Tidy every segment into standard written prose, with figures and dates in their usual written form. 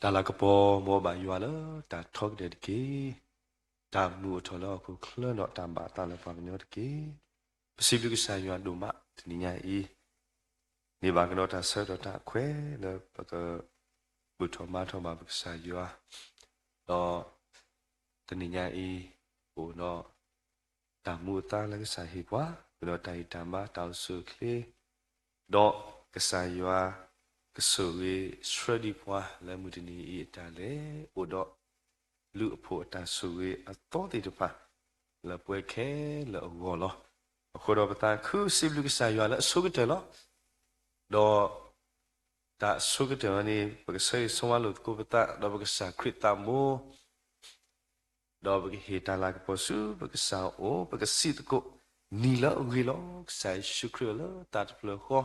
ဒါလာကပေါ်မောပါရွာလာဒါထောက်တဲ့ကေဒါမူထော်လောက်ခုခလတော့တမ်ပါတာလည်းပါမညောတကေပစီလူကဆိုင်ရွာဒုမတနိညာဤနေပါကတော့ဒါဆော့တော့ဒါခွဲလေပကဘူထော်မထော်မှာပကဆိုင်ရွာတော့တနိညာဤဟိုတော့ဒါမူတာလည်းဆိုင်ဟိပွားဘလို့တိုင်တမ်ပါတောက်ဆုကလေတော့ကဆိုင်ရွာကဆူဝေစရဒီပွားလဲမှုတနီဤတာလေဟိုတော့လူအဖို့တန်ဆူဝေအတော်တေတပါလပွဲခဲလောဂောလောအခုတော့ပတာခုစီဘလူကဆိုင်ရွာလဲဆုကတယ်လောတော့ဒါဆုကတယ်နီပကဆေဆွာလို့ကိုပတာတော့ပကစာခရစ်တမိုတော့ပကဟေတာလာကပစုပကစာအိုပကစီတကိုနီလောဂီလောဆိုင်ရှုခရလောတတ်ဖလခော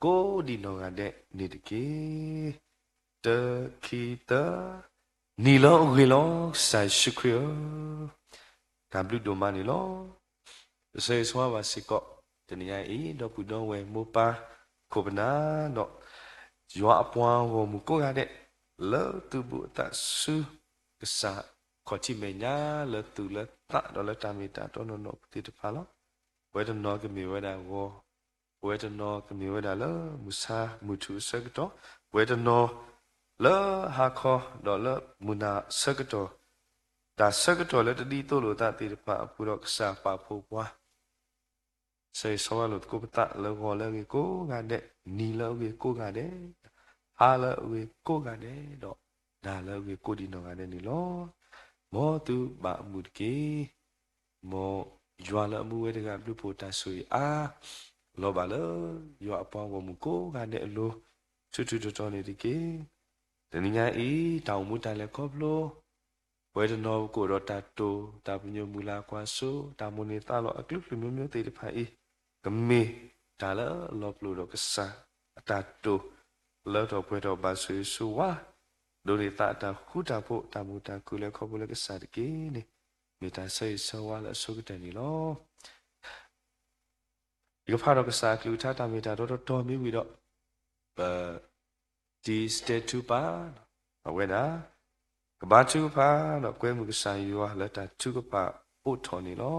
ကိုဒီနောကတဲ့နေတကေတခီတာနီလောဂီလောဆိုင်ရှုခရကဘလူဒိုမနီလောစေဆွာပါစီကောတနည်းအေးတော့ပူတော့ဝဲမိုးပါကိုပနာတော့ရွာအပွားဝမူကိုရတဲ့လောတူဘူတဆူကစားခေါ်ချိမေညာလောတူလတာတော့လတာမီတာတော့နော်ပတိတဖာလောဝဲတော့နော်ကမီဝဲတာဝဝဲတော့နော်ကမီဝဲတာလောမူစာမူထူစကတော့ဝဲတော့နော်လောဟာခေါ်တော့လောမူနာစကတော့ဒါစကတော့လည်းတတိတို့လို့တာတိတဖာပူတော့ကစားပါဖို့ပွားစေဆောလို့ကိုပတာလောကောလည်းကိုကတဲ့နီလောကိုကတဲ့ဟာလောကိုကတဲ့တော့ဒါလောကိုဒီနောကတဲ့နီလောမောတူဘာမှုကေမောယွာလမှုဝဲတကပြုဖို့တဆွေအားလောပါလောယွာအပေါင်းဝမှုကိုကတဲ့အလိုချွတ်ချွတ်တော်နေဒီကေတနည်းငါဤတောင်မှုတိုင်လည်းခေါ်ဖလို့ဝဲတနောကိုတော့တတူတာပညမူလာကွာဆိုတာမနေတာလောအကလုမျိုးမျိုးတေတဖိုင်ကမေဒါလလောပလို့တော့ကစားအတတူလောတော့ပွဲတော့ပါဆွေဆူဝါဒိုရီတာတာခုတာဖို့တာမူတာကုလေခေါ်ဖို့လည်းကစားတကေနေမိတာဆေးဆောဝါလဆုကတဲ့နီလောဒီကဖာတော့ကစားကလူတာတာမိတာတော့တော်မိပြီးတော့ဒီစတေတူပါဝဲတာကဘာချူဖာတော့ကွဲမှုကစားယူဟာလက်တာချူကပါပို့ထော်နေလော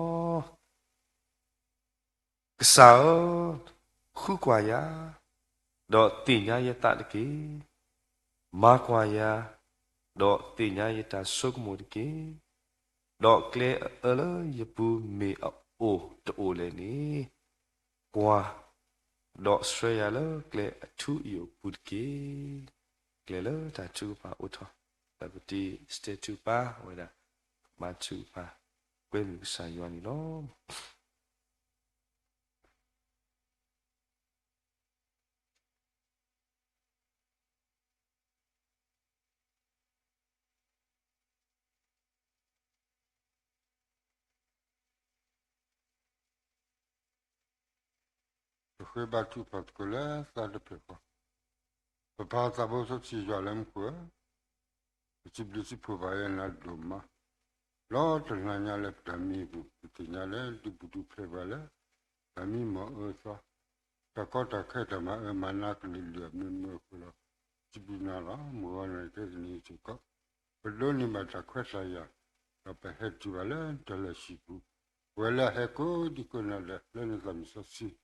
ကစားခုကွာယာတော့တင်ညာရတတကေမာကွာယာတော့တင်ညာရတဆုကမှုတကေတော့ကလေအလယပူမေအိုတိုလေနီကွာတော့စရရလကလေအထူယပုတ်ကေကလေလတာချူပါဥထောတပတိစတေတူပါဝဲတာမချူပါကွဲမှုဆိုင်ယောနီလောFue battu particolare, ça le peut pas. Papa, ça va aussi, je l'aime quoi. Tu blesses pour voir un doma. L'autre, il y a le ami, il y a le du prévalé. Ami, moi, ça. D'accord, t'as qu'à ta main, manac, il y a même pour la. Tu bina là, moi, on a été ni tu cas. Le ni ma ta quoi ça y a. La paix, tu vas là, tu la chipou. Voilà, heko, du conal, le nous a mis ça si.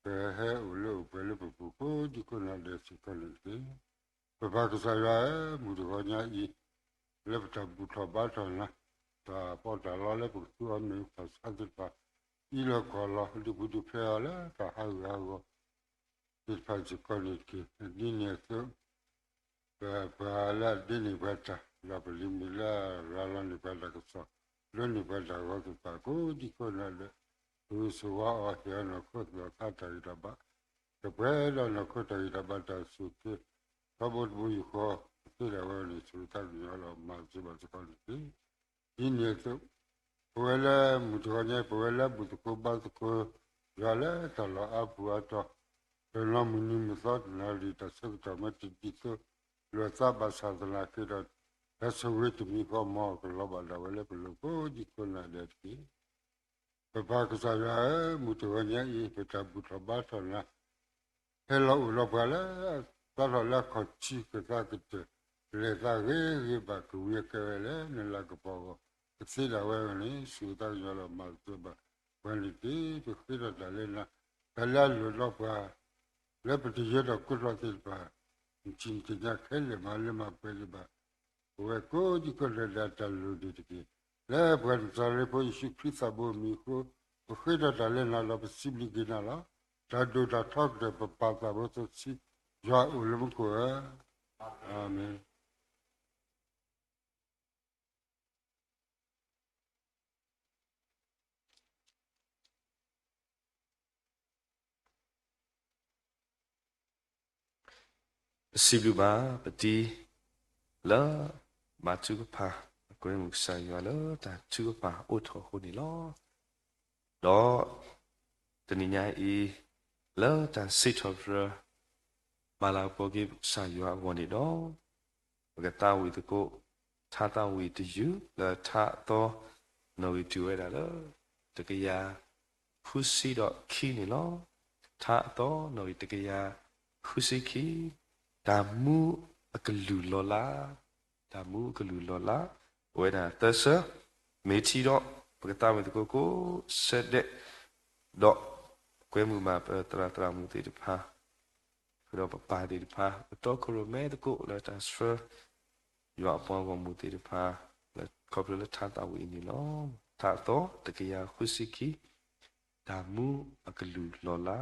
He ule upele pupupu diko na de sikoliti. Papa kusaya mudukonya I lepta buta bata na ta pota lale putu ame pasadi pa ilo kola di budu peale ta hago ispa sikoliti dini so pa la dini bata la pelimila la ni bata kusa lo ni bata ko pa ko diko na de Usuwa ahiana kutwa kata iraba. Kapela na kuta iraba ta suke. Kabut buyi ko kila wani sultani yala maziba zikaliti. Inye tu. Puwele mutukanye puwele butuku batuku yale tala apu ata. Tena muni misat nali ta sekta mati diso. Lwa saba sazana kira. Esa wetu miko maa kulaba da wale puluko jikona detki. Papa kusaya mutuanya I peta buta bata na hello ulo pala tala la kochi kata kete le ta ge ba ku ye ke le ne la ko po si la we ni su ta yo lo ma tu ba when it is to fit da le na da la lo lo ba le pa ti ye da ku lo ti ba chin ti ja ke le ma pe le ba we ko di ko le da ta lo di ti le ba sa le po shi ki sa bo mi ko fit da le na lo possibly ge na la da do da talk de pa sa bo so si ja u le ko amen Sibu ba pati la ma chu pa ko mu sa yo la ta chu pa o tho ho ni lo do tani nya I la ta sit of ma la po ki sa yo wo ni do ga ta wi to ko tha ta wi to you la tha to no wi tu da la to ka ya hu si do ki ni lo tha to no wi to ka ya hu si ki da mu a ka lu lo la da mu ka lu lo la we da ta sa me ti do ka ta wi to ko set de do kwe mu ma tra mu ti de pa do pa di pa to ko me de ko la transfer yo a pon ko mu ti de pa la ko la tha ta wi ni lo tha to de ka ya khu si ki da mu a ka lu lo la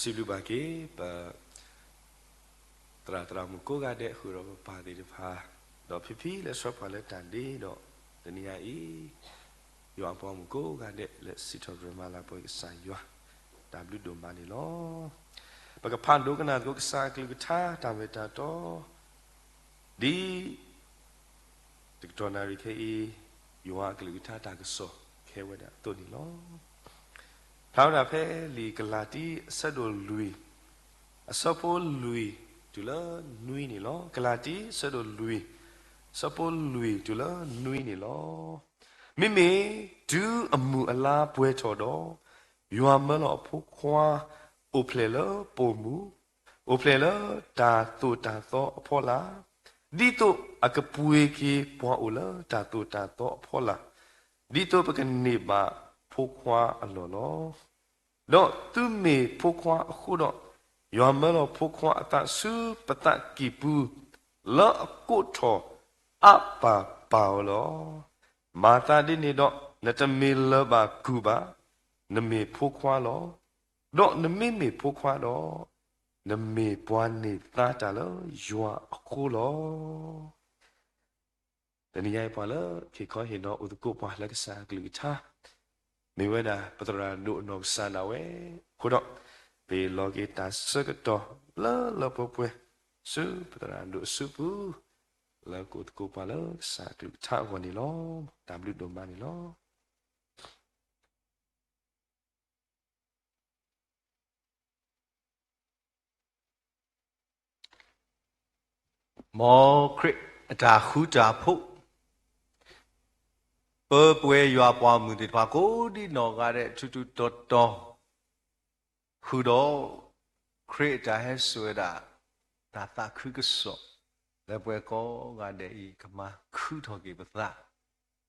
စီလူပါကေပါတရာမကိုကတဲ့ဟူရောပါဒီဖာတော့ဖိဖိလက်ဆော့ဖာလက်တန်ဒီတော့တနည်းအားဤယောအပေါ်မကိုကတဲ့လက်စီထော်ဒရမလာပေါ်ဆိုင်ယောW ဒိုမနီလောပကဖန်ဒုကနာကိုစာကလကထာတဝေတာတော့ဒီဒီတော်နာရီခေယောကလကထာတာကဆောခဲဝဒတုန်နီလောထောက်တာဖဲလီကလာတီဆက်တို့လူအစပိုလူတူလာနွီနီလောကလာတီဆက်တို့လူစပိုလူတူလာနွီနီလောမိမိဒူအမှုအလားပွဲတော်တော့ယွာမလောဖို့ခွာအိုဖလေလပိုမူအိုဖလေလတာတူတာသောအဖောလာဒီတော့အကပွေကေပွားအိုလာတာတူတာသောအဖောလာဒီတော့ပကနေပါဖို့ခွာအလောလောတော့သူမေဖို့ခွာအခုတော့ယွာမလောဖို့ခွာအတဆုပတကီပူလောကုထောအပါပါလောမာတာဒီနေတော့နတမေလဘာကူပါနမေဖို့ခွာလောတော့နမေမေဖို့ခွာတော့နမေပွားနေသားတာလောယွာအခုလောတနည်းအားဖြင့်လောခေခေါ်ဟင်တော့ဥဒကုပွားလက်ကစားကလူချာနေဝဒပတရာနုနောဆန္ဒဝဲခုတော့ဘေလောဂီတာစကတော့လောပပွေစုပတရာနုစုပူလောကုတ်ကိုပါလောစာကလူချာဝန်ဒီလော W ဒိုမနီလောမောခရစ်အတာခုတာဖို့ပွဲရွာပွားမှုတွေပါကိုဒီနော်ကတဲ့ထူးထူးတော်တော်ခုတော့ခရစ်တာဟဲဆိုတာတာတာခုကစောလက်ပွဲကောကတဲ့ဤကမခုတော်ကေပသ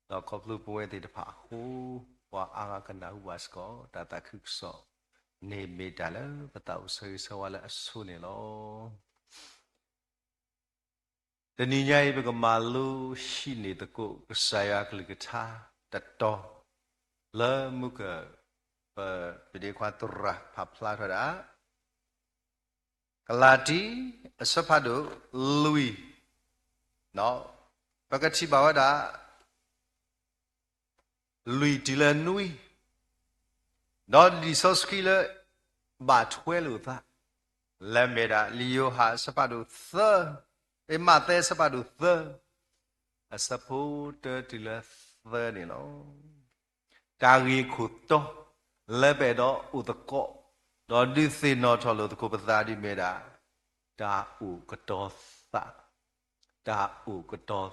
တော့ကောပလူပွဲတွေတဖာဟိုဘွာအာကနာဥပါစကောတာတာခုစောနေမေတ္တာလပတောက်ဆွေဆွာလအဆုနေလောတဏိညာယဘကမာလူရှိနေတကုကဆာယကလကထာတတော်လာမုကပဒေခွာတရဖပလာထရာကလာတီအစဖတ်တို့လူီနော်ပကတိဘဝဒလူီတီလနွီနော်ဒီဆော့စကီလဘာထွဲလို့သာလက်မေတာလီယိုဟာစဖတ်တို့သမတဲစပါဒုသအစပိုတတီလသနေလောတာရီခုတောလက်ပဲတော့ဥဒကောတော့ဒီစေနောထော်လို့တခုပသာဒီမေတာတာဥကတောသတာဥကတော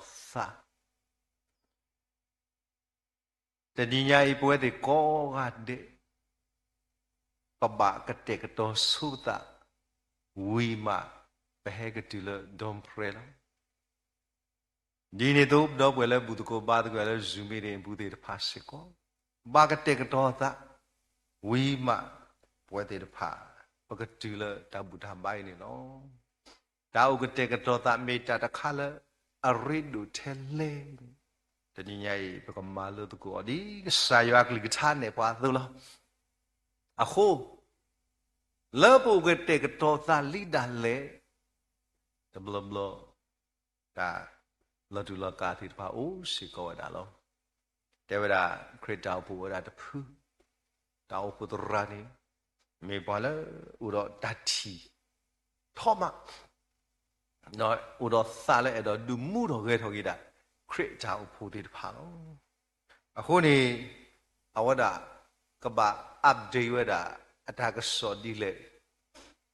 သတတိညာဤပွဲတဲ့ကောကတဲ့ကဘာကတဲ့ကတောသုတဝီမာဘဟေကတူလဒွန်ပရလဒီနေတော့ဘွယ်လဲဘူးတကိုပါတကွယ်လဲဇူမီရင်ဘူးတဲ့ဖာစစ်ကောဘာကတဲ့ကတော့သဝီမပွဲတဲ့ဖာဘကတူလတဘူထဘိုင်းနေနော်ဒါဥကတဲ့ကတော့သမေတ္တာတခါလဲအရိဒုထဲလေတနည်းရဲ့ဘကမာလို့တကိုဒီစာရွက်ကလကထားနေပွားသလို့အခုလောပုကတဲ့ကတော့သလိဒါလေတဘလဘလဒါလဒူလကာတိတပါအိုစီကောဒါလောတေဝရာခရစ်တောပူဝရာတဖူတောပူတရာနီမေပါလဥရောတတိထောမနော်ဥရောစာလဲအဲ့တော့ဒူမှုတော်ခဲထော်ကြီးတာခရစ်တောပူတိတပါလောအခုနေအဝဒကဘာအပ်ဒေဝဒါအတာကစောဒီလေ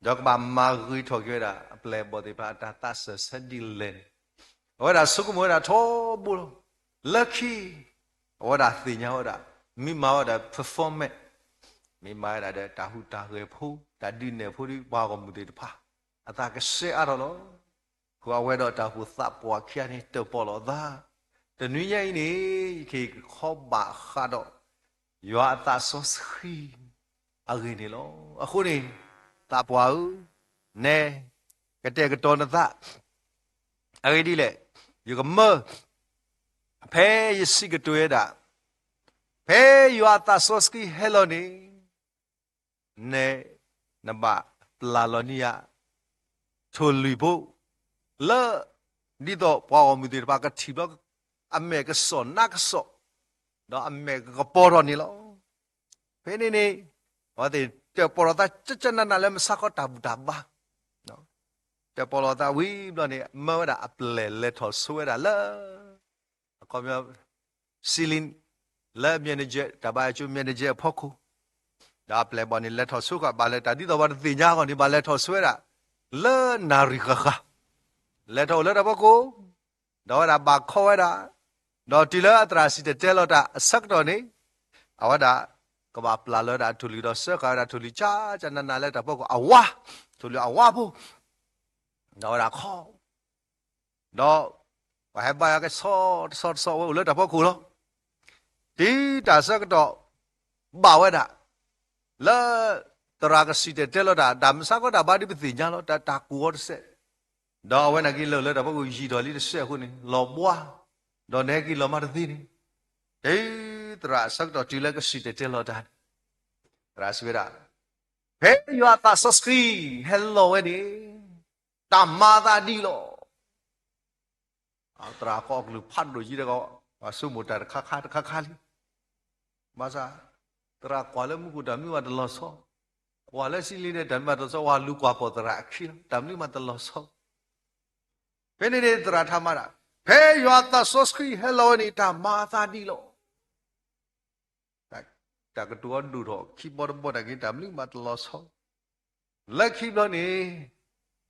တော့ဘာမာဂီထော်ကြတာအပလေဘောဒီပါတာသဆဆဒီလန်ဝဒါစုကမောဒါထောဘူလက္ခီဝဒါသိညာဝဒါမိမာဝဒါ performance မိမာရတဲ့တာဟုတာရေဖူတာဒီနေဖူဒီဘာကမှုတေတဖာအတာကဆေအရောလောခွာဝဲတော့တာဟုသပွားခရနေတပေါ်လောသာတနွေရိုင်းနေခေခောဘာခါတော့ယောအတာဆောစခီအဂိနေလောအခုနေတာပွားဦးနဲကတဲ့ကတော်နသအဂိဒီလေယူကမဖဲယစီကတွေ့တာဖဲယောအတာဆောစခီဟဲလိုနေနဲ နဘလာလောနီယာထိုလီဖို့လဲဒီတော့ပေါ်မှုတွေဘာကတိဘအမေကစောနကစောတော့အမေကပေါ်တော်နေလောဖဲနေနေဟောတဲ့ပေါ်တော်ချနနာလည်းမစကောတာဘူးတာဘာနော်တဲ့ပေါ်တော်ဝီတော့နေမောတာအပလဲလက်ထော်ဆွဲတာလဲအကောမျိုးစီလင်လဲမန်နေဂျာတဘာချူမန်နေဂျာဖို့ခုဒါပလဲပေါ်နေလက်ထော်ဆွဲကဘာလဲတာဒီတော့ဘာတင်ညာကောဒီဘာလက်ထော်ဆွဲတာလဲနာရီခခလက်ထော်လက်တော့ကိုတော့ဒါဘာခေါ်ရတာတော့တီလာအတရာစီတဲလောတာအဆက်တော့နေအဝဒါကဘာပလာလောတာထူလီတော့ဆက်ခါတာထူလီချာနနာလက်တာပေါ့ကအဝါထူလီအဝါဖို့တော့ဒါခေါ်တော့ဘာဟဘာကဆောဝလက်တာပေါ့ကိုလို့ဒီတာဆက်တော့ဘာဝဒါလာတရာကစီတဲလောတာဒါမစကောတာဘာဒီပသိညာလို့တာကူရဆက်တော့ဝဲနကီလောလက်တာပေါ့ကိုရီတော်လေးဆက်ခုနေလောဘွားတော့နေကီလောမတသိနေဒေတရာဆက်တော့တီလကစီတဲလောတာတရာဆွေရာဟဲယွာတာဆစခီဟယ်လိုဝဲဒီတမာတာဒီလောအတရာကောကလူဖတ်လို့ကြီးတော့ဆုမတာခါလီမာစာတရာကွာလမှုကဓမ္မဝတ်လောဆောကွာလစီလီတဲ့ဓမ္မတော်ဆောဝါလူကွာပေါ်တရာအခီဓမ္မမတလောဆောဘယ်နေတဲ့တရာထမတာဖဲယွာတာဆောစခီဟယ်လိုနီတာမာသာဒီလောတကတူအဒူတော့ခိဘောဘောတကိတမလီမတ်လောဆောလက်ခိဘလနေ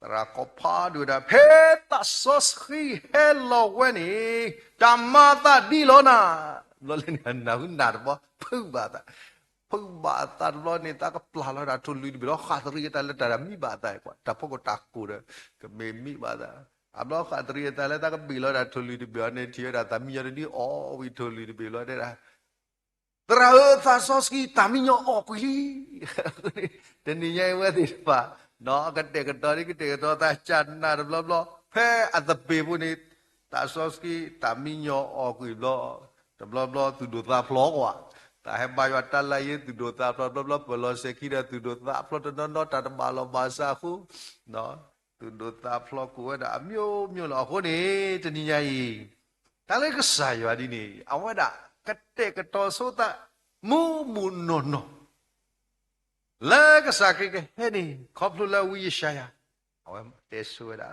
တရာကောဖာဒူဒါဖဲတာဆောစခီဟယ်လိုဝဲနီတာမာသာဒီလောနာလောလနေနာဟုနာဘောဖုဘာတာဖုဘာတာလောနေတာကပလာလာတာထူလူဒီဘောခါသရီတာလက်တာမိဘာတာကွာတဖို့ကတာကူရကမေမိဘာတာအဘလောခါတရီတာလက်တာကဘီလောတာထူလူဒီဘောနေတီရတာတမီရဒီအော်ဝီထူလူဒီဘီလောတဲ့တာတရာသာဆောစကီတမီညောအော်ကွီလီတနေရဝဲဒီပါနော်ကတဲ့ကတော်ရီကတဲ့တော်တာချန်နာဘလောဘလောဖဲအသပေဘူးနေတာဆောစကီတမီညောအော်ကွီလောဘလောဘလောသူတို့သာဖလောကွာတာဟဲဘာယတလာယေသူတို့သာဘလောဘလောဘလောစကီရသူတို့သာဖလောတနော်တာတဘာလောဘာစာခုနော်သူတို့သာဖလောကိုဒါအမျိုးလောခုနေတနည်းကြီးဒါလည်းကစားရွာဒီနေအဝဒကတဲ့ကတော်ဆိုတာမူနော်လဲကစားကိကဟဲ့နေခေါပလူလာဝီရှာယာအဝတဲဆူဒါ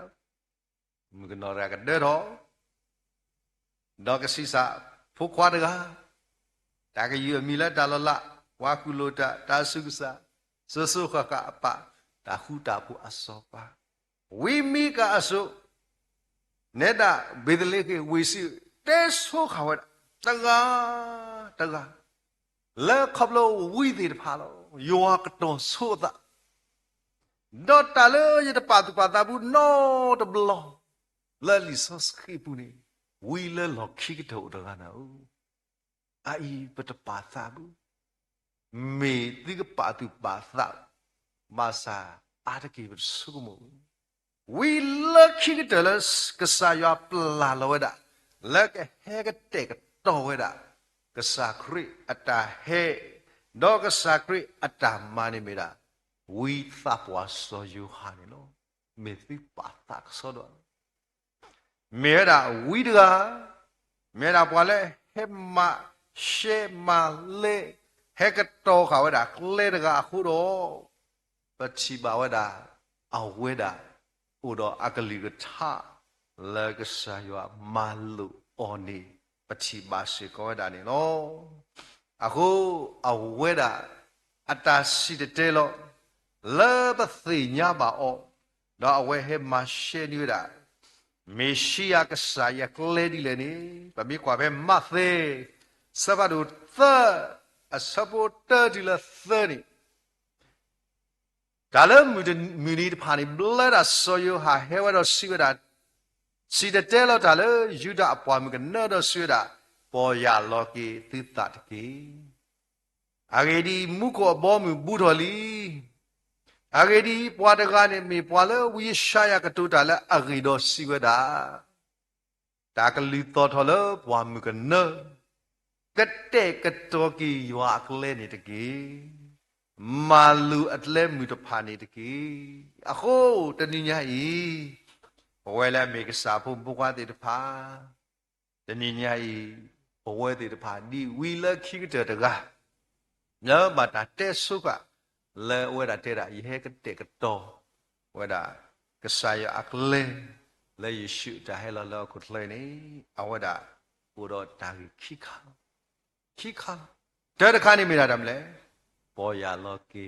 မကနော်ရကတဲ့တော့ဒေါကစီစာဖုခွားတကားတာကယူမီလာတလလဝါကူလိုတာဆုကစာဆခကအပတာခုတာဖူအစောပါဝီမီကအဆုနေတာဘေဒလေကေဝီစီတဲဆုခဝတ်တကားလဲခပလိုဝီဒီဖာလောယောကတော်ဆိုတာဒေါ်တလေရတပါတူပါတာဘူးနော်တဘလောလဲလီဆော့စခိပူနေဝီလဲလော်ခိကတောတကနာဦးအာဤပတပါသာဘူးမေတိကပါတူပါသာမာစာအာတကေဘဆုကမဝီလဲခိကတလစကဆာယပလာလောဒလက်ကဟဲကတဲ့ကတော်ဝဲတာကဆာခရိအတာဟဲဒေါကဆာခရိအတာမာနေမီတာဝီသပ်ဝါဆိုယူဟာနေလောမေတိပါသာဆောတော့မေရာဝီဒကမေရာပွာလဲဟဲမရှေမာလေဟဲကတော်ခါဝဲတာကလေတကအခုတော့ပချီပါဝဲတာအဝဲတာဥတော်အကလီကထလကဆာယမာလူအော်နေပချီပါစေကောဝဲတာနေလောအခုအဝဲတာအတာစီတဲလောလဲပသိညာပါအောတော့အဝဲဟဲမရှေနေတာမေရှိယကဆာယကလေဒီလေနေပမိကွာပဲမသေးစဘဒုသအစပိုတာဒီလာသနီဒါလည်းမီနီတဖာနေဘလဒါဆိုယဟာဟဲဝရစီဝဒါစီတတဲလောဒါလည်းယူဒအပွားမကနော်တော့ဆွေတာပေါ်ရလောကီသီတတကေအဂေဒီမုကောဘောမူဘူတော်လီအဂေဒီပွားတကားနေမေပွားလဲဝီရှာယကတူတာလဲအဂေတော်စီဝဒါတာကလီတော်ထော်လဲပွားမကနော်ကတဲ့ကတော်ကီရွာကလေးနေတကေ malu atle muda pani deki ako taninya i wala me ka sapu buka de pa taninya i owe de pa di wila ki de daga nya ba ta te suka le wada te da ye ka te ka to wada ka saya akle le yeshu ta hela la ku tle ni awada puro ta ki kha da ka ni me da dam le ပေါ်ရလောကေ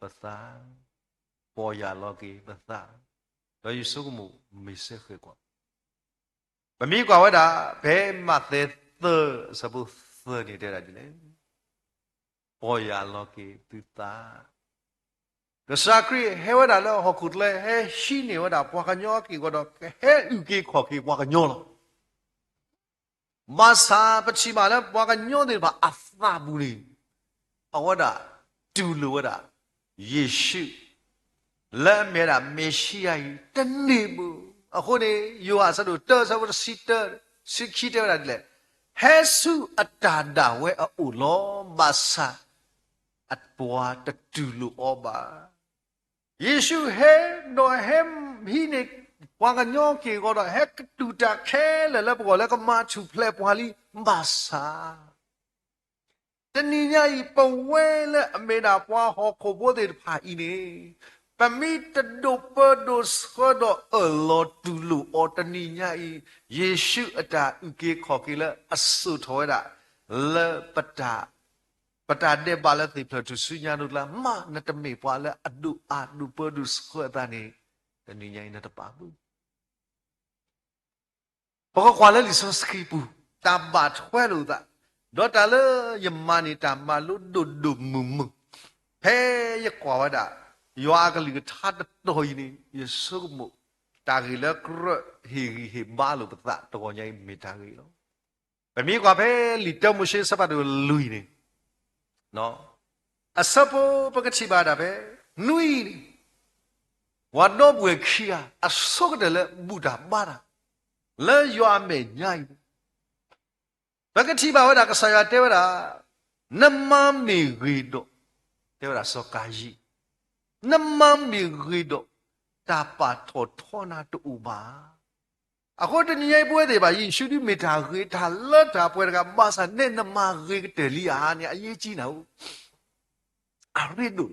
ပသာပေါ်ရလောကေပသာတော့ယူစုမှုမေစခေကွာမမီကွာဝဒါဘဲမတဲ့သစပုသနေတဲ့ရာဒီလေပေါ်ရလောကေပသာကစားခရီဟဲဝဒါလောဟခုတလေဟဲရှိနေဝဒါပွားကညောကေကတော့ဟဲဥကေခေါ်ကေပွားကညောလောမဆာပချိမာလဲပွားကညောတယ်ပါအသာဘူးလေအဝဒါတူလို့ရယေရှုလက်မြတာမေရှိယကြီးတနေ့ဘူးအခုနေယောဟာဆိုတော့တော်ဆိုတော့စီတာစီခီတယ်လေဟဲဆုအတာတာဝဲအိုလောဘာသာအပွားတတူလို့ဩပါယေရှုဟဲတော့ဟဲဟိနေဝါကညောကေကတော့ဟဲတူတာခဲလေလဘောလေကမချူဖလက်ပွားလီဘာသာတနည်းညာဤပဝဲလေအမေနာပွားဟောခိုဘိုတဲ့ဖာဤနေပမိတဒိုပဒိုစခဒအလောတူလူအော်တနည်းညာဤယေရှုအတာဥကေခေါ်ကေလေအဆုထောရလေပတာတဲ့ပါလေသိဖလသူစုညာတို့လာမနတမေပွားလေအဒုအာဒုပဒုစခတာနေတနည်းညာဤနတပါဘူးဘောကွာလေလီဆိုစခိပူတဘတ်ခွဲလို့တာတော့တလေယမနီတမလူဒုဒုမုမဖဲရကွာဝဒရွာကလေးထားတော်ကြီးနေယဆုမတာကြီးလကရဟီဘာလို့ပတာတော်ညိမိတာကြီးလောဗမီကွာဖဲလီတမရှိစပတ်တို့လူနေနော်အစပိုပကချိပါတာပဲနွီဝါတော့ဘွေခီယာအဆုကတလေဘူတာပါတာလဲရွာမဲညိုင်ဘဂတိဘာဝဒကဆာယတေဝရာနမမေဂီဒိုတေဝရာစောကာယီနမမေဂီဒိုတာပါထောထောနာတူပါအခုတနည်းပွဲတွေပါယေရှုဒီမေတာဂီတာလတ်တာပွဲကဘာသာနဲ့နမဂီတေလီယာနဲ့အရေးကြီးနော်အရိဒို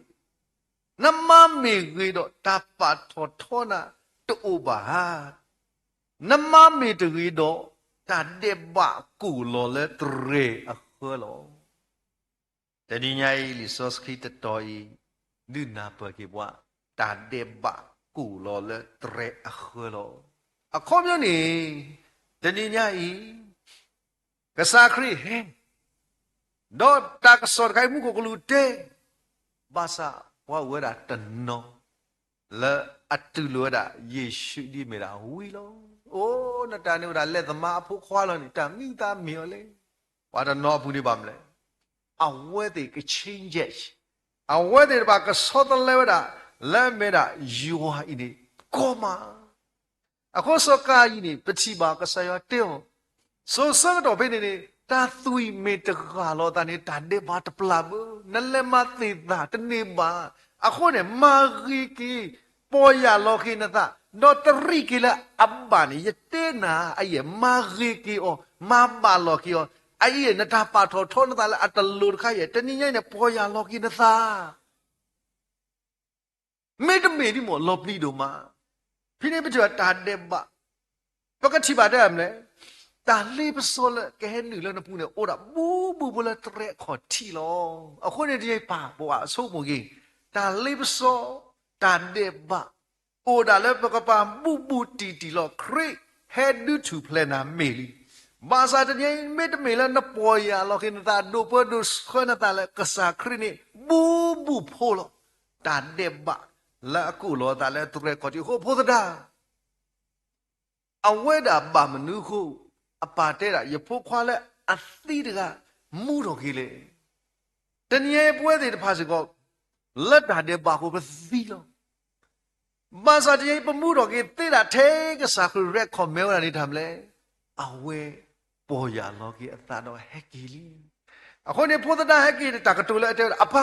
နမမေဂီဒိုတာပါထောထောနာတူပါနမမေတဂီဒိုတာဒေဘကူလောလေတရေအခလောတဒီညာဤလီစောစခိတတော်ဤဒုနာပကေဘွာတာဒေဘကူလောလေတရေအခလောအခေါမျိုးနေတဒီညာဤကစားခရီဟဲတော့တာကစောခိုင်မှုကိုကလူတဲဘာသာဝဝရတနောလေအတူလောဒယေရှုဒီမေရာဝီလောโอ้นตาเนี่ยว่าလက်သမားအဖို့ခွာလို့နေတာမိသားမြေော်လေဘာတော့ဘူးနေပါမလဲအဝဲတဲ့ကချင်းချက်အဝဲတဲ့ဘာကစောတလဲဝဒလဲမဲတာယူဟာဤနေကောမအခုစကားဤနေပတိပါကဆရာတဲ့ဆိုစတော့ဘယ်နေတာသွီမေတကာလောတာနေတာနေဘာတပလာဘူးနလဲမသိတာတနေပါအခုနဲ့မာဂီကီပေါ်ရလောခိနတာတော့တရိကလာအဘ္ဘာနေယတေနာအယေမာဂီကီအောမဘာလောကီအောအယေနတာပါထောထောနတာလအတလူခါယေတနိညိုင်နေပေါ်ရလောကီနသာမေတမေဒီမောလောပလီဒိုမာဖိနေပကြတာတဲ့ဘပကတိပါတဲ့မလဲတာလေးပစောလကဲနူလနပူနေအိုဒါဘူလတရဲခေါ်တီလောအခုနေဒီပါဘောအဆုပ်မကြီးတာလေးပစောတာတဲ့ဘအိုဒါလည်းပကပါဘူတီလောခရိဟဲဒူတူပလနာမေလီဘာသာတည်းမေတမေလနပေါ်ရလောခိနတာဒိုပဒုစခနတာလကစားခရိနေဘူဖိုလောတာတဲ့ဘလာကူလောတာလည်းသူရဲခေါ်တီဟိုဖိုဒတာအဝဲတာဘာမနုခုအပါတဲ့ရဖို့ခွာလဲအသီးတကမူတော်ကြီးလေတနည်းပွဲတွေတဖာစကောလက်တာတဲ့ဘာကိုပဲသီးလောဘာသာတည်းပမှုတော်ကြီးတိတာထဲကစားခရက်ခေါ်မဲဝရနေထမ်းလဲအဝဲပေါ်ရလောကြီးအသာတော်ဟက်ကီလီအခုနေဖို့တာဟက်ကီတကတူလဲအဖ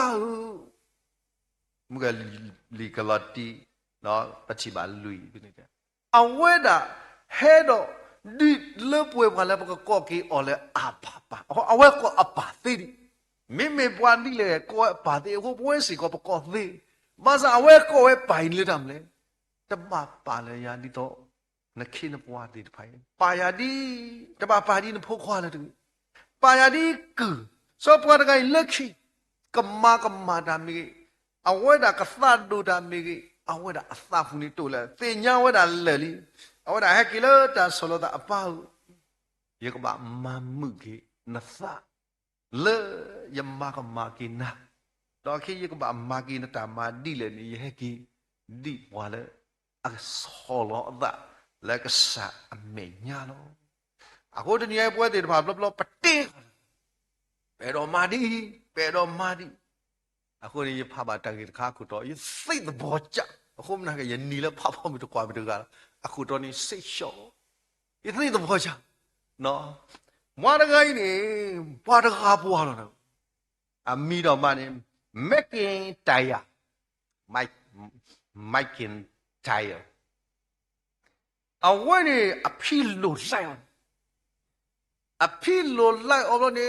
muka legality no pachiba lui binida aweda hedo di lepwe wala ko ki ole apapa awe ko apati me bwandi le ko apati ko bwesi ko ko thi masa awe ko e pain le dam le taba pa le ya ni to na khin bwa ti phai pa ya di taba pa di na pho khwa le tu pa ya di ku so pwa da kai lekhi kama da mi aweda ka sa do da mi aweda asa fu ni to le te nya weda le li aweda ha kilo ta solo da apa ye ka ba ma mu ki na sa le ya ma ka ma ki na do ki ye ka ba ma ki na ta ma di le ni ye ki di wa le a solo da le ka sa a me nya lo ako de ni ai pwe te ba blo pa ti pe do ma di ako ni pha ba ta ki kha ku to ye sai the bo cha ako mna ka ye ni le pha pha mi to kwa mi to ga ako to ni sai sho ye sai the bo cha no mwa da ga ni pa da ga bo lo no a mi do ma ni making tire making tire a when ni a phi lo sai a phi lo lai o ni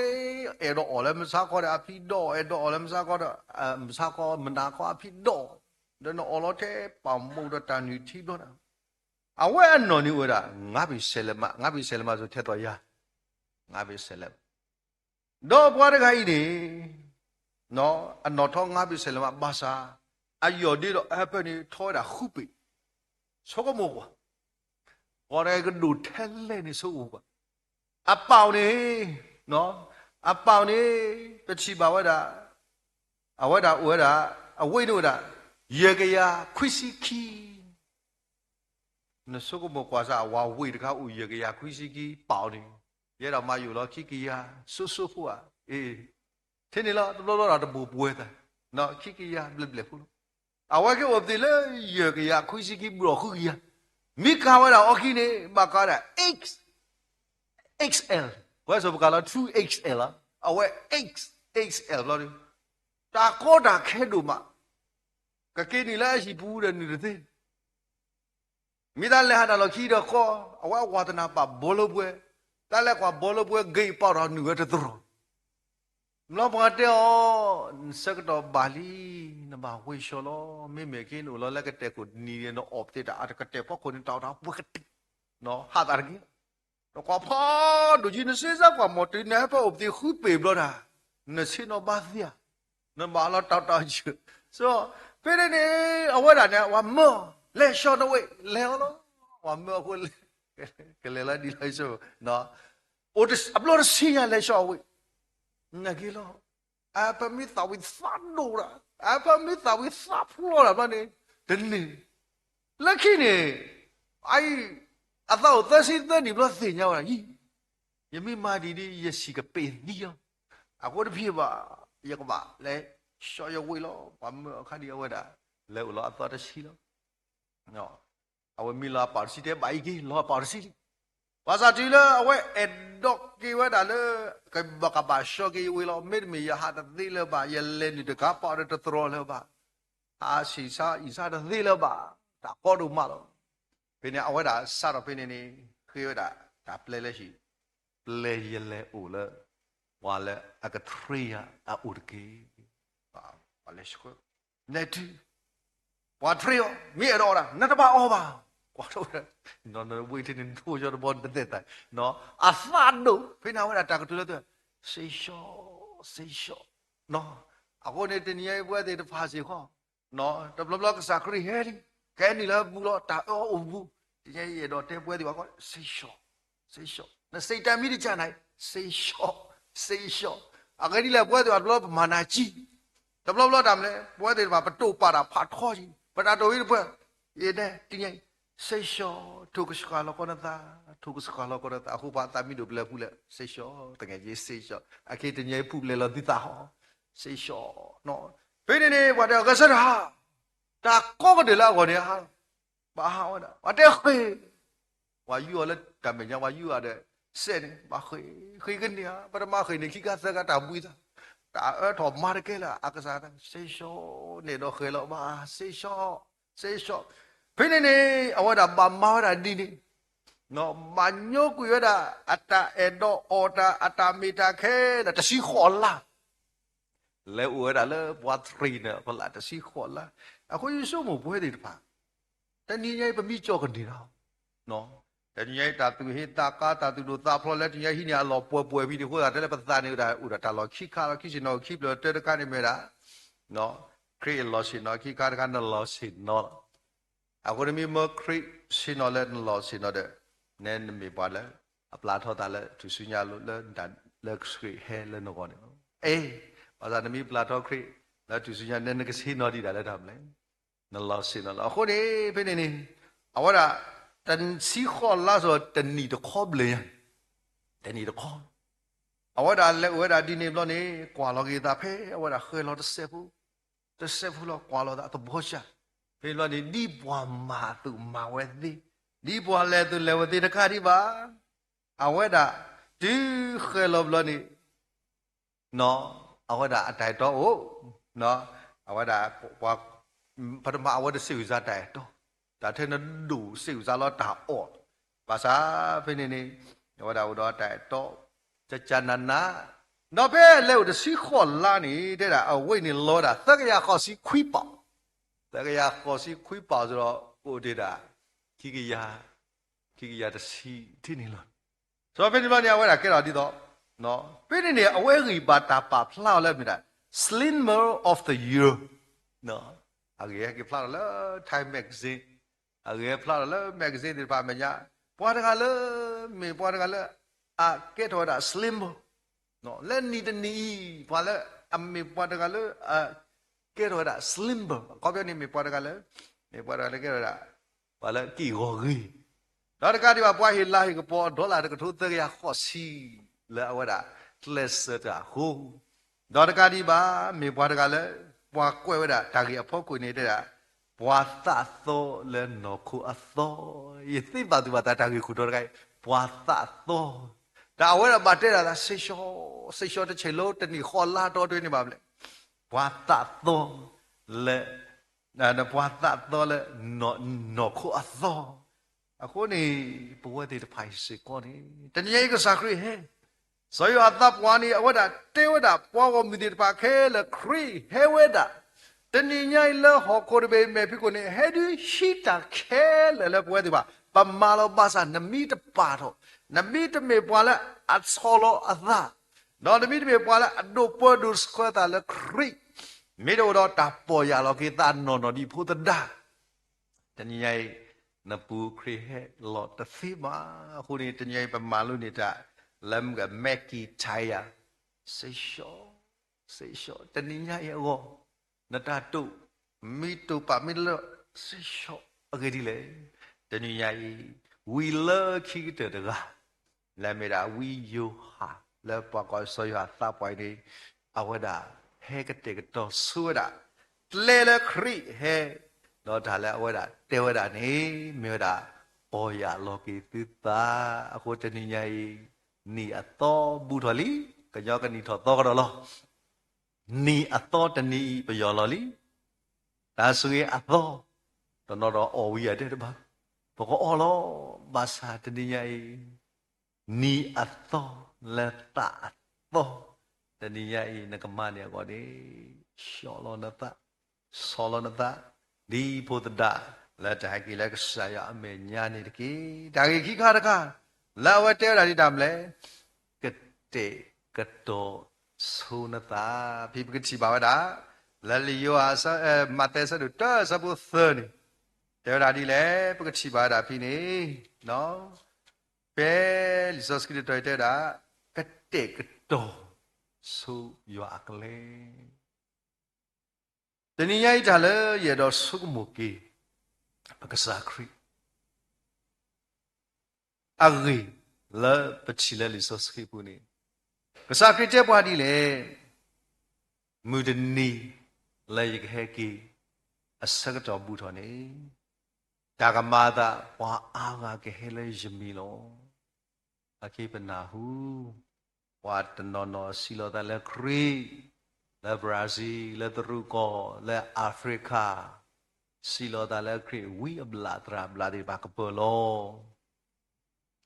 e do o le ma sa ko da a phi do e do o le ma sa ko da ma sa ko ma na ko a phi do de no o lo te pa mo da ta ni thi do da a we a no ni we da nga bi selema so the to ya nga bi selem do bwa da ga yi ni no a no tho nga bi selema ba sa a yo di do a pe ni tho da khu pi so ko mo kwa o re ga du the le ni so kwa a pao ni no a pao ni pe chi ba wa da a wa da wa da a wei do da ye ga ya khwisi ki na so ko mo kwa sa wa wei da ka u ye ga ya khwisi ki pao ni ye da ma yu lo ki ki ya so fu a thế nên là nó là bộ bùi ta nó khi cái ya lệp lệp luôn à vậy cái vấn đề là giờ cái ya khuyên cái bùa khuyên ya mi cao là ở khi này mà cái là XL vậy sao cái là 2XL à vậy XL lo đi ta có đã khai đủ mà cái này là gì bùi là như thế mi ta lại hả là khi đó có à vậy qua ta bà bolo bùi ta lại qua bolo bùi gây bao đó nữa thế rồi nó bảo thế ô sắc đó Bali nó bảo quay số lo mấy cái nó là cái tệ của ni nó ốp thế đã cái tệ bao con tao đó vừa cái nó hạt ở kia nó quá phá đồ gì nó sẽ ra qua một cái này bao ốp thì khứu bể rồi à nó sẽ nó bao nhiêu nó bảo là tao chứ so bây giờ này ở ngoài này vào mưa lấy số nó vậy lấy nó vào mưa quên cái lấy là đi lấy số nó ô thì upload xin nhà lấy số vậy ngay lo apa mi tahu satu lah apa mi tahu satu lah mana ni lagi ni ai atau terus ni belah sihnya orang ni yang mi madi ni ya si kepen ni ya aku ada pihak ya kau bah le saya wei lo pam kan dia ada le ulah atau ada si lo no awak mi la parsi dia baik ni la parsi Pasal tu lah, awak edok kiwa dah le, kau bakal basyo kiwa lo, mi ya hada dile ba, ya le ni dekat apa ada terus le ba, sisa dah dile ba, tak kau rumah lo. Pini awak dah sar pini ni, kiwa dah play le si, play ye le ule, wale agak tria a urki, wale syukur. Nanti, wah trio, mi ada orang, nanti ba apa? Quá đâu rồi, nó vui thì nên thua cho nó bon đến thế nó phản đủ, phía nào đã trả cái thứ say show, nó, ako này thì nhảy vừa thì nó phá gì khó, nó, tập lo cái sạc đi hết đi, cái này là bu lo ta bu, thì nhảy vậy đó, thế vừa thì bảo say show, nó say time đi chả này, say show, cái này là vừa thì bảo lo mà na chi, tập lo làm này, vừa thì bảo bắt đầu para phá khó gì, bắt đầu đi vừa, vậy đấy, thì nhảy say show, thu cái sekolah kau nata, aku pak tami dua belas bulan, say show, tengah je say show, akhirnya nyai pula lagi tahu, say show, no, ini ni pada kasar ha, tak kau ke dalam kau ni ha, bahau ada, ada ke, wayu ada, kami yang wayu ada, sen, bah ke kan dia, pada mah ke ni kita sekarang tahu itu, ta thọ mà cái là akasa say so này đó khơi lo mà say so phía này này ở đó bà mau đã đi đi nó mà nhớ quý đó ata edo oda ata mita khe là ta sĩ khó là lẽ ở đó là what three nữa còn là ta sĩ khó là à có gì số một buổi đi phải ta ni nhảy bên mi cho cần đi nào nó ta ni nhảy ta tu hết ta cá ta tu đồ ta phô lẽ ni nhảy hi nhà lò bùa vì đi hồi đó là bắt ta này đã ta lò khí cá khí gì nó khí lò tới cái này mới đã nó create lò xin nó khí cá cái nó lò xin nó à có mình mà create xin nó lên lò xin nó được nên mình bảo là apply thôi ta là tu suy nhà lên đã lên create hay lên nó còn bây giờ mình apply thôi create là tu suy nhà nên cái xin nó đi đã là làm đấy nó lo xin nó có đấy bên này à vậy là tận sĩ khó là rồi tận nhị được khó bự tận nhị được khó à vậy là đi niệm lo này qua lo cái ta phê à vậy là khơi lo the sefu lo qua lo ta tu bớt cha phê lo này đi qua mà tu mà vậy đi qua lẽ tu lẽ vậy thì cái gì ba à vậy là đi khơi lo này nó à vậy là đại đó nó à vậy là quaพัฒนาว่าจะสื่อจะได้ตัวแต่เท่านั้นดูสื่อจะล้อตาอดภาษาเป็นนี่ว่าเราได้แต่ตัวจะจันนะนับเป็นเรื่องจะสิ่งคนละนี่ได้ละเอาไว้ในโลดอะแต่ก็อยากขอสิ่งคุยเปล่าแต่ก็อยากขอสิ่งคุยเปล่าจะรอโอ้ได้ละคิดยาจะสิ่งที่นี่เลยส่วนเป็นว่าเนี่ยว่าเราแค่เราดีต่อเนาะเป็นนี่เอาไว้ริบาตาปาพลาวแล้วไม่ได้ Slimmer of the Year เนาะAgak kita pelajar lah Time Magazine, agak pelajar lah magazine di depan meja. Puan dengan lah, me puan dengan lah, kita ada slim, no, lain ni, puan lah, me puan dengan lah, kita ada slim. Kau biar ni me puan dengan lah kita ada, puan lah kigori. Lalu kalau dia puan hilang ke puan dolar ke tu terya khosi, lah awak less dah hu. Lalu kalau dia me puan dengan lah. ပွားကွဲဝဒတာကြီးအဖို့ကိုနေတာပွားသသောလဲနော်ခုအသောယသိပါသူပါတာကြီးခုတော့ကဲပွားသသောဒါဝဲရပါတဲ့လားဆေရှောတဲ့ချေလို့တနည်းခေါ်လာတော့တွင်းနေပါမလဲပွားသသောလဲနာပွားသသောလဲနော်ခုအသောအခုနေဘဝတည်းဖိုင်စေကောနေတနည်းကစားခရီဟဲ所以啊，那ပွား呢，我da，对我da，ပွား我们的把开了开，还我da，等你伢了好过的呗，没屁股呢，还得西da开了不对吧？把马路把上那米的把头，那米的没ပွား了，啊操了啊啥，那米的没ပွား了，啊都不都是快打了开，没得我da打破呀了，给打孬的铺的打，等你伢那不开还老的飞嘛，后来等你伢把马路呢打。làm cái Maggie Chaya say sure tên ní nhảy go nó ta tu mi tu pa mi lo say sure cái gì đấy tên ní nhảy we love khi cái từ đó là mình đã we you ha là bao coi soi ha ta bao đi ao đã he cái từ cái đó xưa đã lê lê khri he nó thà là ao đã tiêu đã ní mình đã ôi ya lo cái thứ ta ako tên ní nhảy ni ato budali kayo ka ni thoto ka lo ni ato tani payo lo li ta suye ato to no ro o wi ade ba poko o lo basa tani yai ni ato la ta ato tani yai na kama ne ko de sho lo na ta so lo na ta di photada la ta ki la ka sa ya ame nya ni de ki da ki kha da kaလာဝတဲရာဒီတမလဲကတေကတောသုနတာဖိပကတိပါဝဒလလီယောအစမတဲဆဒတဆဘုသနီတဲရာဒီလဲပကတိပါဒဖိနေနော်ပဲလီစောစကရီတိုတဲတာကတေကတောသုယောအကလေတဏိယိတလဲရတော့သုကမုကေပကစားခရီagri la pachila li so skri puni kasa krite pwadi le mudni la yik heki asagato bu tho ne dagamada wa aga ke hele yimi lo akipana hu wa tanono silo da le kri le Brazil le Truco le Africa si lo da le kri we blatra bladi ba kapolo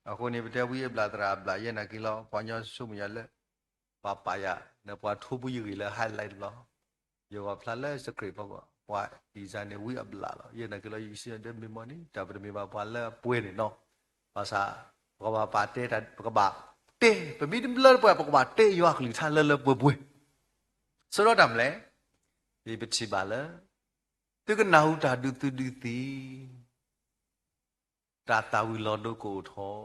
ako ni bete we blatra bla ye na kilo panyo sum ya le papaya ne pa thu bu yi le highlight lo yo wa pla le script ba wa design ne we bla lo ye na kilo yi si de mi mo ni da ba mi ba pa le pwe ni no ba sa ba pa te da ba te ba mi le pa ba te yo akli tha le pwe ဆိုတော့တမလဲဒီပတိပါလဲသူကနာဟုတာဒုတုတိတိတာတာဝီလောဒုကိုထော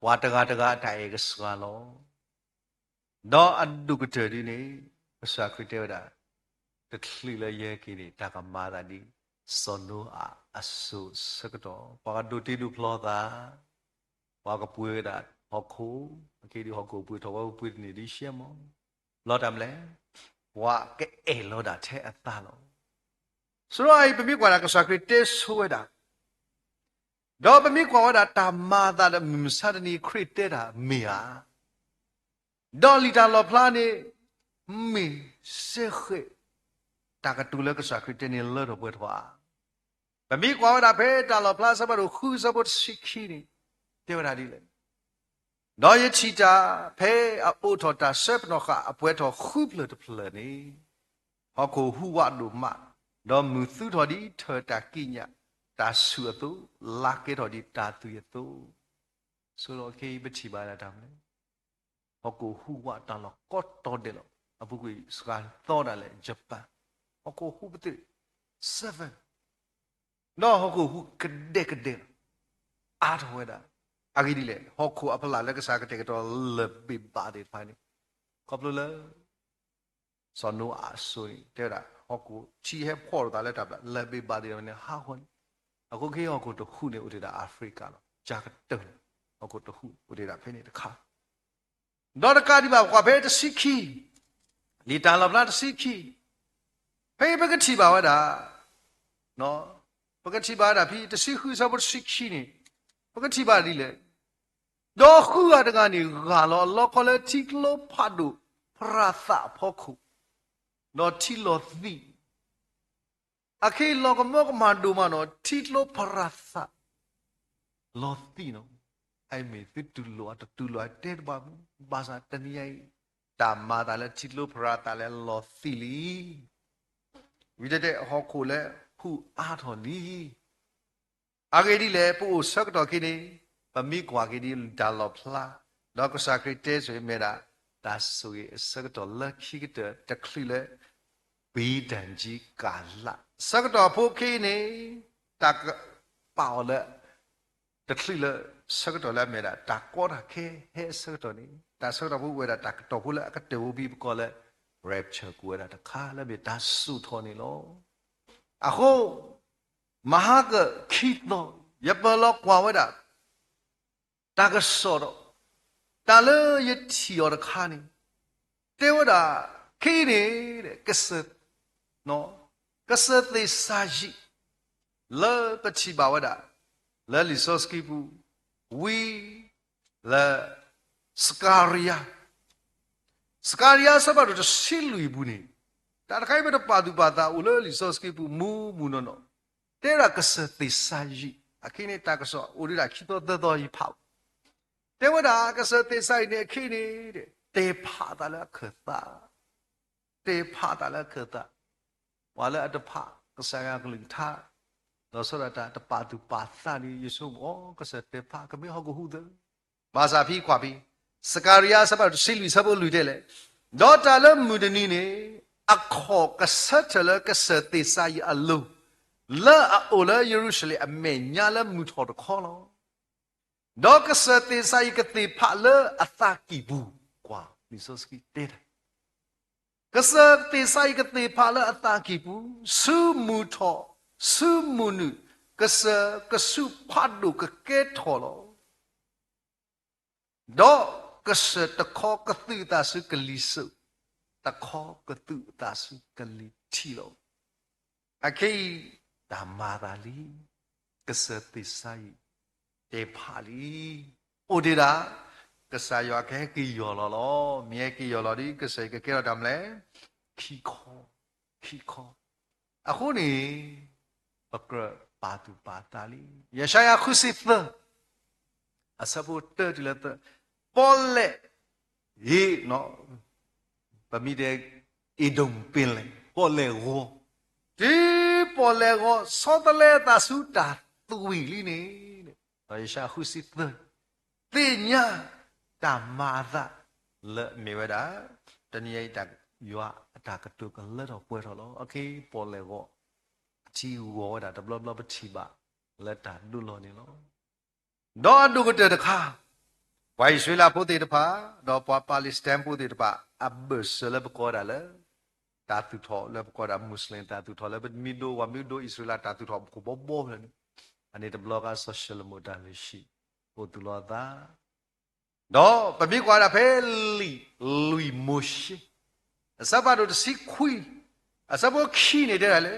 ဝါတကတကအတိုင်ကစွာလောတော့အဒုကတရီနေအစာခရတေဝဒတခလီလရဲ့ကိနေတာကမာတာဒီစောနောအဆုစကတော့ဘာဒုတိဒုဖလောတာဘာကပွေတာဟောခုအကိဒီဟောကိုပွေတော်ပွေနေဒီရှေမော လောတမ်လဲဝါကဲလောတာထဲအသားလောဆိုတော့အဲ့ပမိကွာကစခရတေဆွဲတာတော့ပမိကွာဝတာတာမာတာမစဒနီခရတေတာမေယာဒေါ်လီတာလောဖလာနေမေစေခေတာကတူလကစခရတေနေလောတော့ဘွယ်ထွာပမိကွာဝတာဖေတာလောဖလာစဘရခုစဘတ်စိခိနေတေဝရာဒီလေ တော့ရချီတာဖဲအိုထော်တာဆက်ပနောကအပွဲတော်ခုပလတဖလနေဟောကိုဟူဝတ်တို့မတော့မူသူတော်ဒီထော်တာကိညာတာဆူအတူလာကေတော်ဒီတာသူရတူဆိုတော့ခေပချီပါလာတာမလဲဟောကိုဟူဝတ်တလောကော့တော်တယ်လောအပုကွေစကန်တော်တယ်လေဂျပန်ဟောကိုဟူပတိ7တော့ဟောကိုဟူကတဲ့အားတော်ဝဲတာ အဂိဒီလေဟောခုအဖလာလက်ကစားကတဲ့တော့လဘိပါတဲ့ဖိုင်ကောပလလစနောအဆွေတဲ့တာဟောခုချီဟဲဖော်တာလက်တာလဘိပါတဲ့နဲ့ဟာခွန်အခုခေဟောခုတခုနေဥဒေတာအာဖရိကလောဂျာကတန်ဟောခုတခုဥဒေတာဖိနေတခါဒေါ်ကာဒီဘာကွာဘဲတစီခီလီတာလဘလာတစီခီဖေးပကတိပါဝဒါနော်ပကတိပါဒါဖီတစီခူစဘတ်စီခီနေ ပကတိပါဒီလေတော့ခုရတကနေဂါလောလောကလေတီကလောဖတ်ဒုပရာသဖို့ခုတော့တီလောသီအခေလောကမောကမဒုမနောတီလောပရာသလောသီနောအိုင်မေတူလောတဲ့ဘာသာတနည်းတာမာတာလေတီလောပရာတာလေလောသီလီဝိတဲ့ဟောခုလေခုအားတော်နီ အဂေဒီလေပို့ဆက်တော့ခိနေပမိကွာခိဒီဒါလောဖလာတော့ကစားခရတေဆိုမေတာဒါဆိုရဆက်တော့လက်ခိကတခလီလေဘီဒန်ဂျီကာလာဆက်တော့ဖို့ခိနေတကပေါလေတခလီလေဆက်တော့လေမေတာတကောတာခဲဟဲဆက်တော့နေဒါဆက်တော့ဖို့ဝဲတာတကတော့ဖို့လေအကတေဝဘီကောလေ rapture ကိုရတာခါလေမေဒါစုထော်နေလောအခု မဟာကခိတောယပလောကွာဝဒတာကစောတော့တာလေယတီရခါနေတေဝဒခိနေတဲ့ကစနော်ကစသိစာရှိလေပချိပါဝဒလေလီဆိုစကီပူဝီလေစကာရီယာစဘာတို့ဆီလူဘူးနေတာတခိုင်ဘတ်ပါဒူပါတာဦးလေလီဆိုစကီပူမူနော် တဲ့ရကစတိစာကြီးအခင်းနေတာကဆောဦးရခီတော့တော်ကြီးဖောက်တဲ့ဝဒါကစတိဆိုင်နေခင်းနေတဲ့တေဖာတာလခတာတေဖာတာလခတာဝါလအတဖကဆာကလိထာတော့ဆိုရတာတပါတူပါသနီယေရှုမောကစတေဖာကမေဟောကဟုဒမာစာဖီခွာဖီစကာရီယာစပတ်ဆီလူစဘလူတဲ့လေဒေါ်တာလမူဒနီနေအခောကစတလကစတိဆိုင်အလုံး လာအိုလာယေရုရှလင်အမေညာလမူထော်တခေါ်လောဒေါကစတေဆိုင်ကတိဖာလအသကီဘူးကွာမီဆိုစကီတေကစတေဆိုင်ကတိဖာလအသကီဘူးဆူမူထော်ဆူမူနုကဆုဖတ်ဒုကကဲထော်လောဒေါကစတခေါ်ကတိတာစကလီဆုတခေါ်ကတိတာစကလီထီလောအခေ ဒါမာတာလီကစတိဆိုင်တေဖာလီအိုဒီရာ ကစားရွာခဲကီယော်လောမြဲကီယော်လောဒီကစားကဲတော့တမ်းလဲခီခေါ်အခုနေပကပါတူပါတာလီယရှာယခုစစ်သအစပုတ်တလတပေါ်လေယေနော်ပမိတဲ့ဣဒုံပင်လေပေါ်လေရောဒီပေါ်လေရောစောတလေတဆုတာသူဝီလီနေတဲ့ယရှာခုစစ်သတင်ညာတမာသလေမြေဝဒတနည်းတာယောအတာကတုကလဲတော့ပွဲတော့လောโอเคပေါ်လေရောချီဝေါ်တာဘလဘလပတိပါလက်တာဒုလောနေလောဒေါ်ဒုကတဲ့တခါဝိုင်ဆွေလာဖို့တဲ့တဖာဒေါ်ပါလစ္စတန်ဖို့တဲ့တဖာအဘ်ဆလဘကောရလေတာတူထောလဘကောရမွတ်စလင်တာတူထောလဘမီဒိုဝမီဒိုအစ္စလာတာတူထောကိုဘောဘောလေအနေတဘလော့ကဆိုရှယ်မီဒီယာလေးရှိပိုတူလောတာဒေါ်ပမိကွာရဖဲလီလူီမိုရှိအစပါတော့စီခွီအစဘောခီနေတဲ့လေ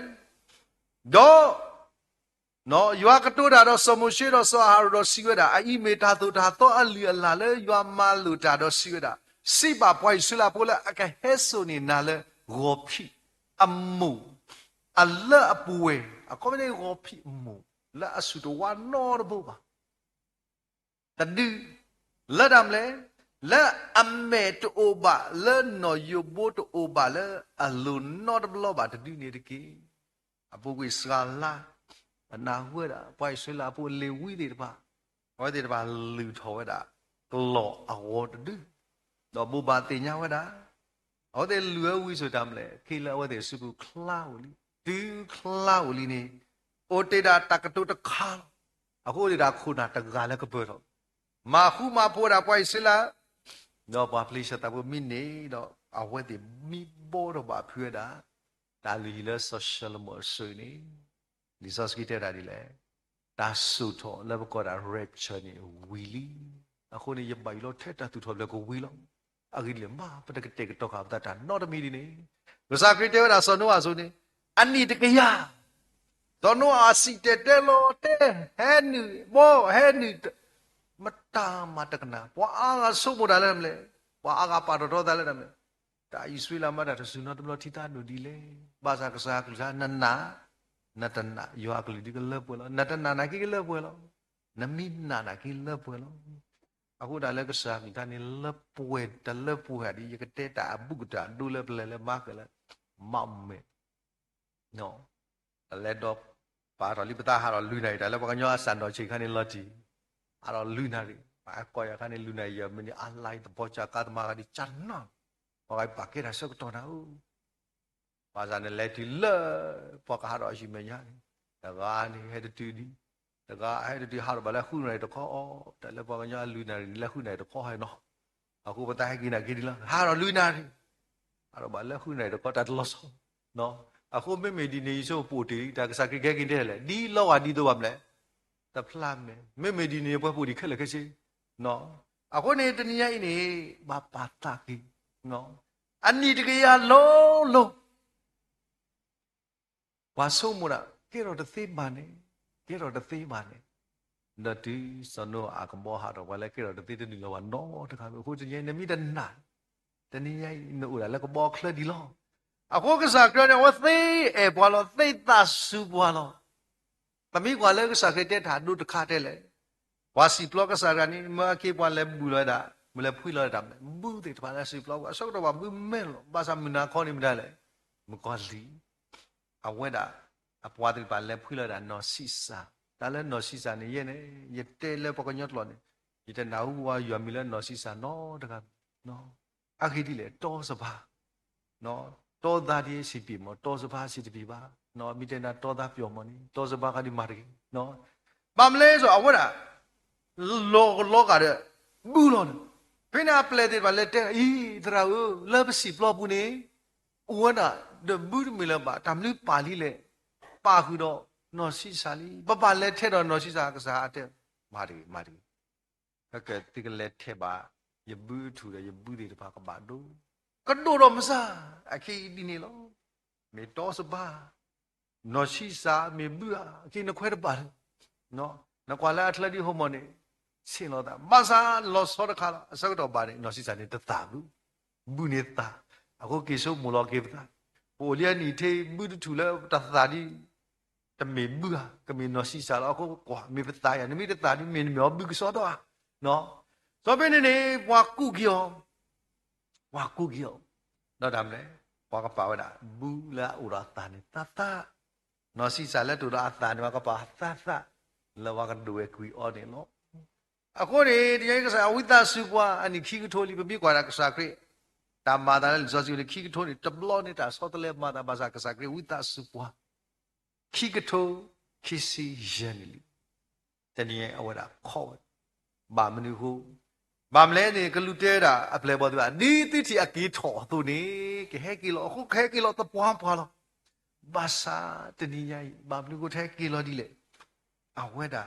တော့နော်ယွာကတိုးတာတော့စမရှိတော့ဆောဟာတော့စီဝဲတာအီမေတာတို့တာတော့အလီအလာလေယွာမလူတာတော့စီဝဲတာစိပါပွိုင်ဆူလာပိုလာအကဟဲဆိုနေနာလေရောဖိအမှုအလအပူဝဲအကောမနေရောဖိအမှုလာအဆုတော့ဝါနော်ဘောပါတဒူလာဒမ်လေလာအမေတိုဘာလာနော်ယဘိုတိုဘာလာအလူနော်ဘလောပါတဒူနေတကေအပုကွေစကလာအနာဝဲတာပွိုင်ဆွေလာပိုလေဝီတွေတပါဟောတဲ့တပါလူထော်ဝဲတာကလောအဝတ်တူတော့ဘူပါတင်ညာဝဲတာဟောတဲ့လူဝဲဝီဆိုတာမလဲခေလာဝဲတဲ့စုကူခလာဝလီဒီခလာဝလီနေအိုတေတာတကတုတခါအခုဒီတာခုနာတကလည်းကပွဲတော့မာခုမပိုးတာပွိုင်ဆွေလာတော့ပါပလိစတာဘူမိနေတော့အဝဲတဲ့မိဘောတော့ပါဖွေတာဒါလီလဲ social မဆွေနေဒီ source ကိတဲ့တာဒီလဲဒါဆုထောလည်းဘကောတာ rapture နေဝီလီအခုနေရပိုင်လို့ထက်တာသူထောလည်းကိုဝီလောအဂိလေမပတကတဲ့တော့ခါတာ not a meeting နေရစာကိတဲ့တာဆိုတော့ဆိုနေအနိတကရတော့နောအစီတဲ့လို့တဲ့ဟဲနူဘောဟဲနူမတာမတကနာပွာအားကဆုဖို့တာလည်းမလဲပွာအားကပါတော့တာလည်းမလဲဒါဣဆွေလာမတာဆူနာတဘလထိတာနူဒီလေဘာသာကစားကစားနနာနတနာယောကလီဒီကလပွဲလောနတနာနာကိကလပွဲလောနမိနာနာကိလပွဲလောအခုဒါလည်းကစားမိတာနေလပွဲတလပွဲဒီရကတဲ့တာဘုကတာဒူလပလဲလဲမကလဲမမေနော်လည်းတော့ပါတော်လီပတာဟာတော့လူနေတာလည်းပကညောအစံတော်ချိန်ခါနေလော်တီအဲ့တော့လူနာရီပါကောရခါနေလူနေရမင်းအလိုက်တပေါ်ချကာတမာကဒီချန်နာဟောပါကေရဆောက်တော်နာဦးဘာသာနဲ့လက်တီလပေါ်ကားတော့ရှိမညာတကားနေဟဲ့တူဒီတကားဟဲ့တူဟာတော့ဘာလဲခုနေတော့ခေါ်တယ်လည်းပေါ်ကညာလူနာလည်းခုနေတော့ခေါ်ဟဲ့နော်အခုပတာဟဲ့ကိနာကိဒီလားဟာတော့လူနာအဲ့တော့ဘာလဲခုနေတော့ခေါ်တတ်လို့ဆိုနော်အခုမေမေဒီနေဆိုပိုတီဒါကစားကိကိတဲ့လေဒီလောကဒီတော့ဘာမလဲတဖလာမေမေဒီနေပွဲပိုတီခက်လက်ခက်စီနော်အခုနေတနည်းအိနေဘာပါတာကိနော်အနိတကရလုံးဝါဆုံးမလားကေရောတသေးပါနဲ့ကေရောတသေးပါနဲ့နတိစနောအကမောဟာတော့ဝါလဲကေရောတသေးတနီလောဝါနော်တခါအခုတည်းနမိတနာတနည်းရိုက်နိုးလာလကဘောခလဒီလောအခုကစားကြတယ်ဝသေးအေဘွာလောသေတာစုဘွာလောတမိကွာလဲကစားခဲ့တဲ့ဓာတ်တို့တခါတဲ့လေဝါစီပလော့ကစားရနီမကေဘွာလဲဘူးလာတာမလဲဖွေးလာတာဘူးတဲ့တပါလဲစီပလော့ကအဆောက်တော့ဘူးမဲလို့ဘာသာမနာခေါ်နေမတယ်လေမကွာလီအဝဲတာအပွားတိပါလဲဖွေးလာတာနော်စီစာဒါလဲနော်စီစာနေရဲ့နေရတဲလဲပကညတ်လောနေရတဲ့နာဝါရွာမီလဲနော်စီစာနော်တကနော်အခီတိလဲတောစပါနော်တောသားဒီစီပီမတောစပါစီတပီပါနော်မိတဲ့နာတောသားပြောမနီတောစပါကဒီမာရီနော်ပမလဲဆိုအဝဲတာလောကတဲ့ဘူးလောဖိနာပလက်တဲ့ပါလဲတဲ့ဤတရာဦးလဘစီပလောဘူးနေဝနာဒဘူးမီလပါတမ်လူပါလီလေပါခုတော့နော်စီစာလီပပလက်ထဲတော့နော်စီစာကစားတဲ့မာရီကဲတိကလက်ထဲပါယဘူးထူတယ်ယဘူးတွေတပါကပါတို့ကဒိုတော့မစားအခီဒီနေလောမေတောစပါနော်စီစာမေဘူးအခီနခွဲတပါနော်နကွာလာအထလက်ဒီဟိုမနေ sin lo da masa lo so da kala sa do ba ni no si sa ni ta bu ni ta ako ke so mo lo ke ta po lia ni the bu tu la ta ni ta me bu ha ke me no si sa lo ako kwa me ta ya ni me ta ni me myo bu so do no so be ni wa ku kyo no dam le wa ka pa wa da bu la ura ta ni ta no si sa la tu ra ta ni wa ka pa ta la wa ka do e kui o ni lo ako ni di ka sa wita su kwa ani khi ko tholi bi kwa da ka sa kri ta ma da le so si le khi ko tholi ta blo ni ta so ta le ma da ba sa ka sa kri wita su kwa khi ko tho khi si yen li ta ni a wa da kho ba ma ni hu ba ma le ni ka lu te da a ple bo tu a ni ti ti a ki tho tu ni ke he ki lo ko he ki lo ta pwa lo ba sa ta ni ya ba ma ni ko the ki lo di le a wa da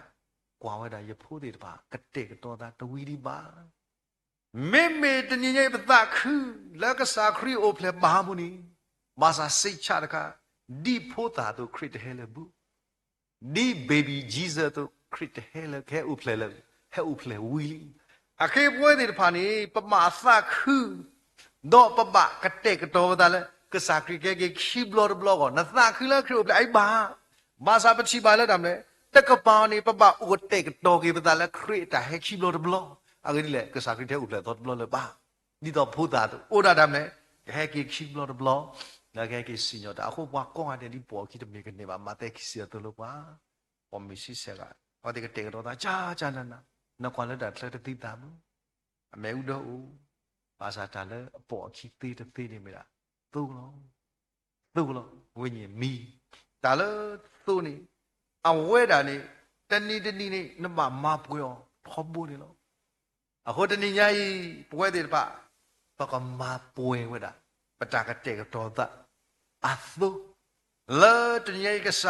kwa wa da ye pho de ba ka te ka to da twi di ba me me ta ni ya ba ta khu la ka sa khri o ple ba mu ni ma sa sei cha da ka di pho ta to khri te he le bu di baby jesus to khri te he le ke u ple le he u ple wi a ke pwe de pa ni pa ma sa khu do pa ba ka te ka to da le ka sa khri ke khi blo ko na sa khu la khri o ple ai ba ma sa pa chi ba le dam leတကပါနေပပဥတေကတော့ကေပတာလက်ခရတာဟက်ခိဘလဘလအဂဒီလေကစားခရတဲ့ဥပလက်တော့ဘလလပါဒီတော့ဖူတာတို့အိုဒါဒမ်လေဟက်ခိခိဘလဘလနာကေကိစီညတာအခုဘွားကောင်းတဲ့ဒီပေါ်ခိတမေကနေပါမတဲ့ခိစီတော့လို့ပါပေါ်မီစီဆက်ကဟောဒီကတေကတော့တာကြာနာနကွာလက်တာလက်တိတာဘူးအမဲဥတော့ဦးဘာသာတာလဲအပေါ်ခိသေးတဲ့နေမလားသို့လို့ဝိညာဉ်မီဒါလဲသို့နေအဝဲတာနေတဏီနေနမပွေောထောဘူးနေလို့အခုတဏီညာကြီးပွဲတယ်ပါပကမပွေဝဲတာပတာကတဲ့တော်သအသုလာတဏီကစ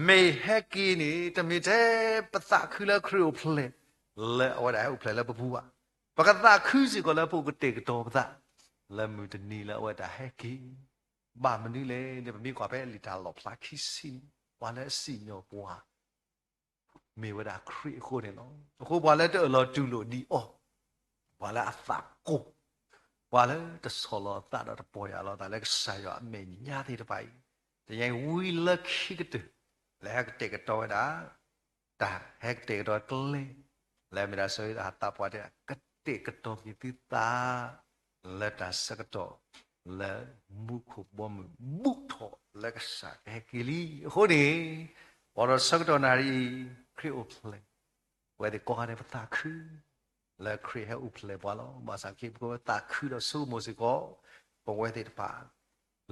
မေဟက်ကီနေတမီတဲ့ပသခူလခရူဖလေလဲဝဲတာဥဖလေလဲပပူပါပကသခူစီကလည်းပုကတဲ့တော်ပသလဲမူတဏီလဲဝဲတာဟက်ကီဘာမနီလေဒီမီကွာပဲလီတာလောဖလာခီစီဝါလဲစီညောပွားမေဝဒခရီခိုတယ်နော်အခုဘာလဲတော်လောတူလို့ဒီအော်ဘာလဲအသကိုဘာလဲတဆောလောတာတော့ပေါ်ရလောတာလဲဆာရအမေညာသေးတဲ့ပိုင်တရင်ဝီလက်ခိကတလဲဟက်တေကတော့တာဟက်တေကတော့ကလေးလဲမရဆိုရတာပွားတဲ့ကတေကတော့ပြတိတာလက်တာစကတော့လဲမုခုဘောမုထောလက်ကစားဟက်ကလီဟိုဒီဘောရစကတော့နာရီခရီအိုဖလေဝဲဒီကောရတဲ့ပတာခူလက်ခရီဟဲအိုဖလေဘောလောမစာကိဘောတာခူတော့ဆူမိုစီကောဘဝဲတဲ့ပါ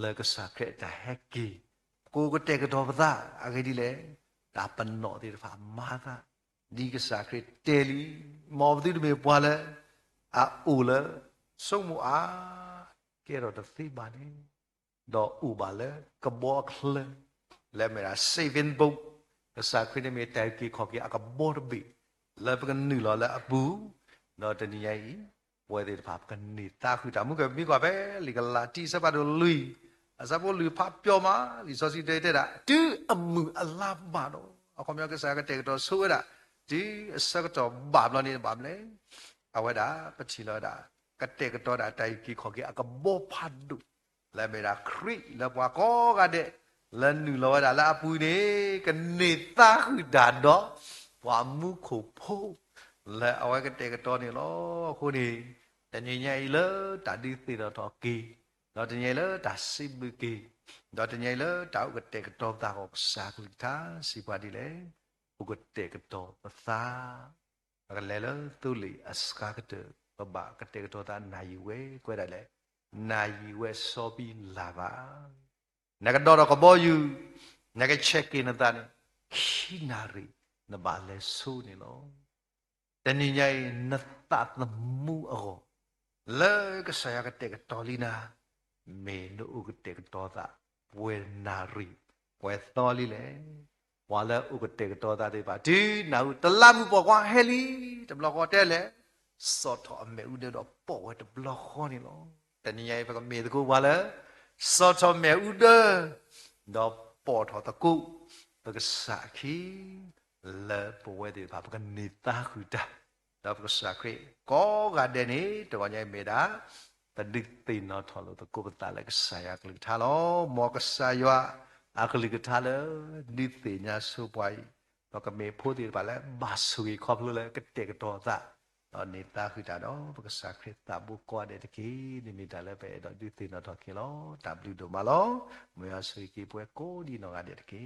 လက်ကစားခရက်တာဟက်ကီကိုကတဲ့ကတော့ပတာအဂဒီလေဒါပနောတဲ့ပါမာသာဒီကစားခရက်တဲလီမော်ဒီမေပွာလဲအိုလဲစုံမအားကဲတော့သိပါနေတော့ဥပါလဲကဘောခလလဲမရာစေဗင်ဘုတ်ကစားခရမေတိုင်ကီခေါကီအကဘောဘီလဲပကနူလာလဲအပူတော့တနည်းကြီးဝဲတဲ့ဘာပကနေတာခုတာမှုကမိကွာပဲလီကလာတီစပါတော့လူအစပေါ်လူဖတ်ပြောမှာလီစောစီတဲ့တာတူအမှုအလားပါတော့အကောင်မြောက်ကစားကတဲ့တော့ဆိုရတာဒီအစကတော့ဘာမလို့နေဘာမလဲအဝဲတာပချီလာတာကတဲ့ကတော့တာတိုင်ကီခေါကီအကဘောဖတ်ဒုလဲမေရာခရီလဲပွားကောကတဲ့လဲနူလောတာလာအပူနေကနေသားခုဒါတော့ဘွာမှုခုဖို့လဲအဝဲကတဲ့ကတော့နေလောခုနေတညညိလဲတာဒီသေးတော့ကီတော့တညလဲတာစိဘကီတော့တညလဲတာဥကတဲ့ကတော့တာကိုစာကူတာစီပါဒီလေဥကတဲ့ကတော့ပသာကလဲလဲသူလီအစကာကတဲ့ဘကတဲ့ကတော့တာနိုင်ဝဲကွဲတယ်လေနိုင်ဝဲစောပြီးလာပါနကတော့ကဘောယူနကချက်ကိနတန်ခိနာရီနဘာလဲဆူနေလောတဏိညာယနတတ်မှုအောလဲကဆရာကတဲ့ကတော်လီနာမေနုကတဲ့ကတော်တာဝေနာရီဝေတော်လီလေဝါလဲဥကတဲ့ကတော်တာတွေပါဒီနောက်တလမှုပေါ်ကွာဟဲလီတဘလကောတဲ့လေစောတော်အမေဦးတော့ပေါ်ဝဲတဘလခေါနေလောတဏိညာယဘကမေတကူဝါလဲစောတော်မေဦးတော့ပေါ်တော်တကူဘကစာခီ le poe de pa ka ni ta khu ta da ka sa kre ko ga de ni to nya me da ta dik tin no tho lo to ko ta le ka sa ya ka li tha lo mo ka sa ywa a ka li ka tha le ni te nya so pwai to ka me pho de pa le ba su gi khop lo le ka te ka to ta ni ta khu ta do ka sa kre ta bu ko de ki ni mi ta le pe do dik tin no tho ki lo ta blu do ma lo mo ya su ki pwe ko di no ga de ki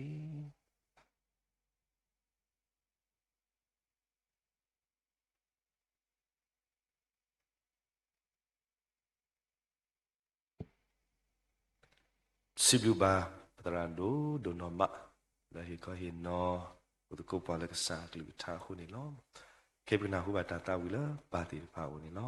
si blu ba patrando do no ma la hi ko hi no ko ko pa le ka sa kli tha khu ni lo ke bna hu ba ta ta wi la ba ti pha wu ni lo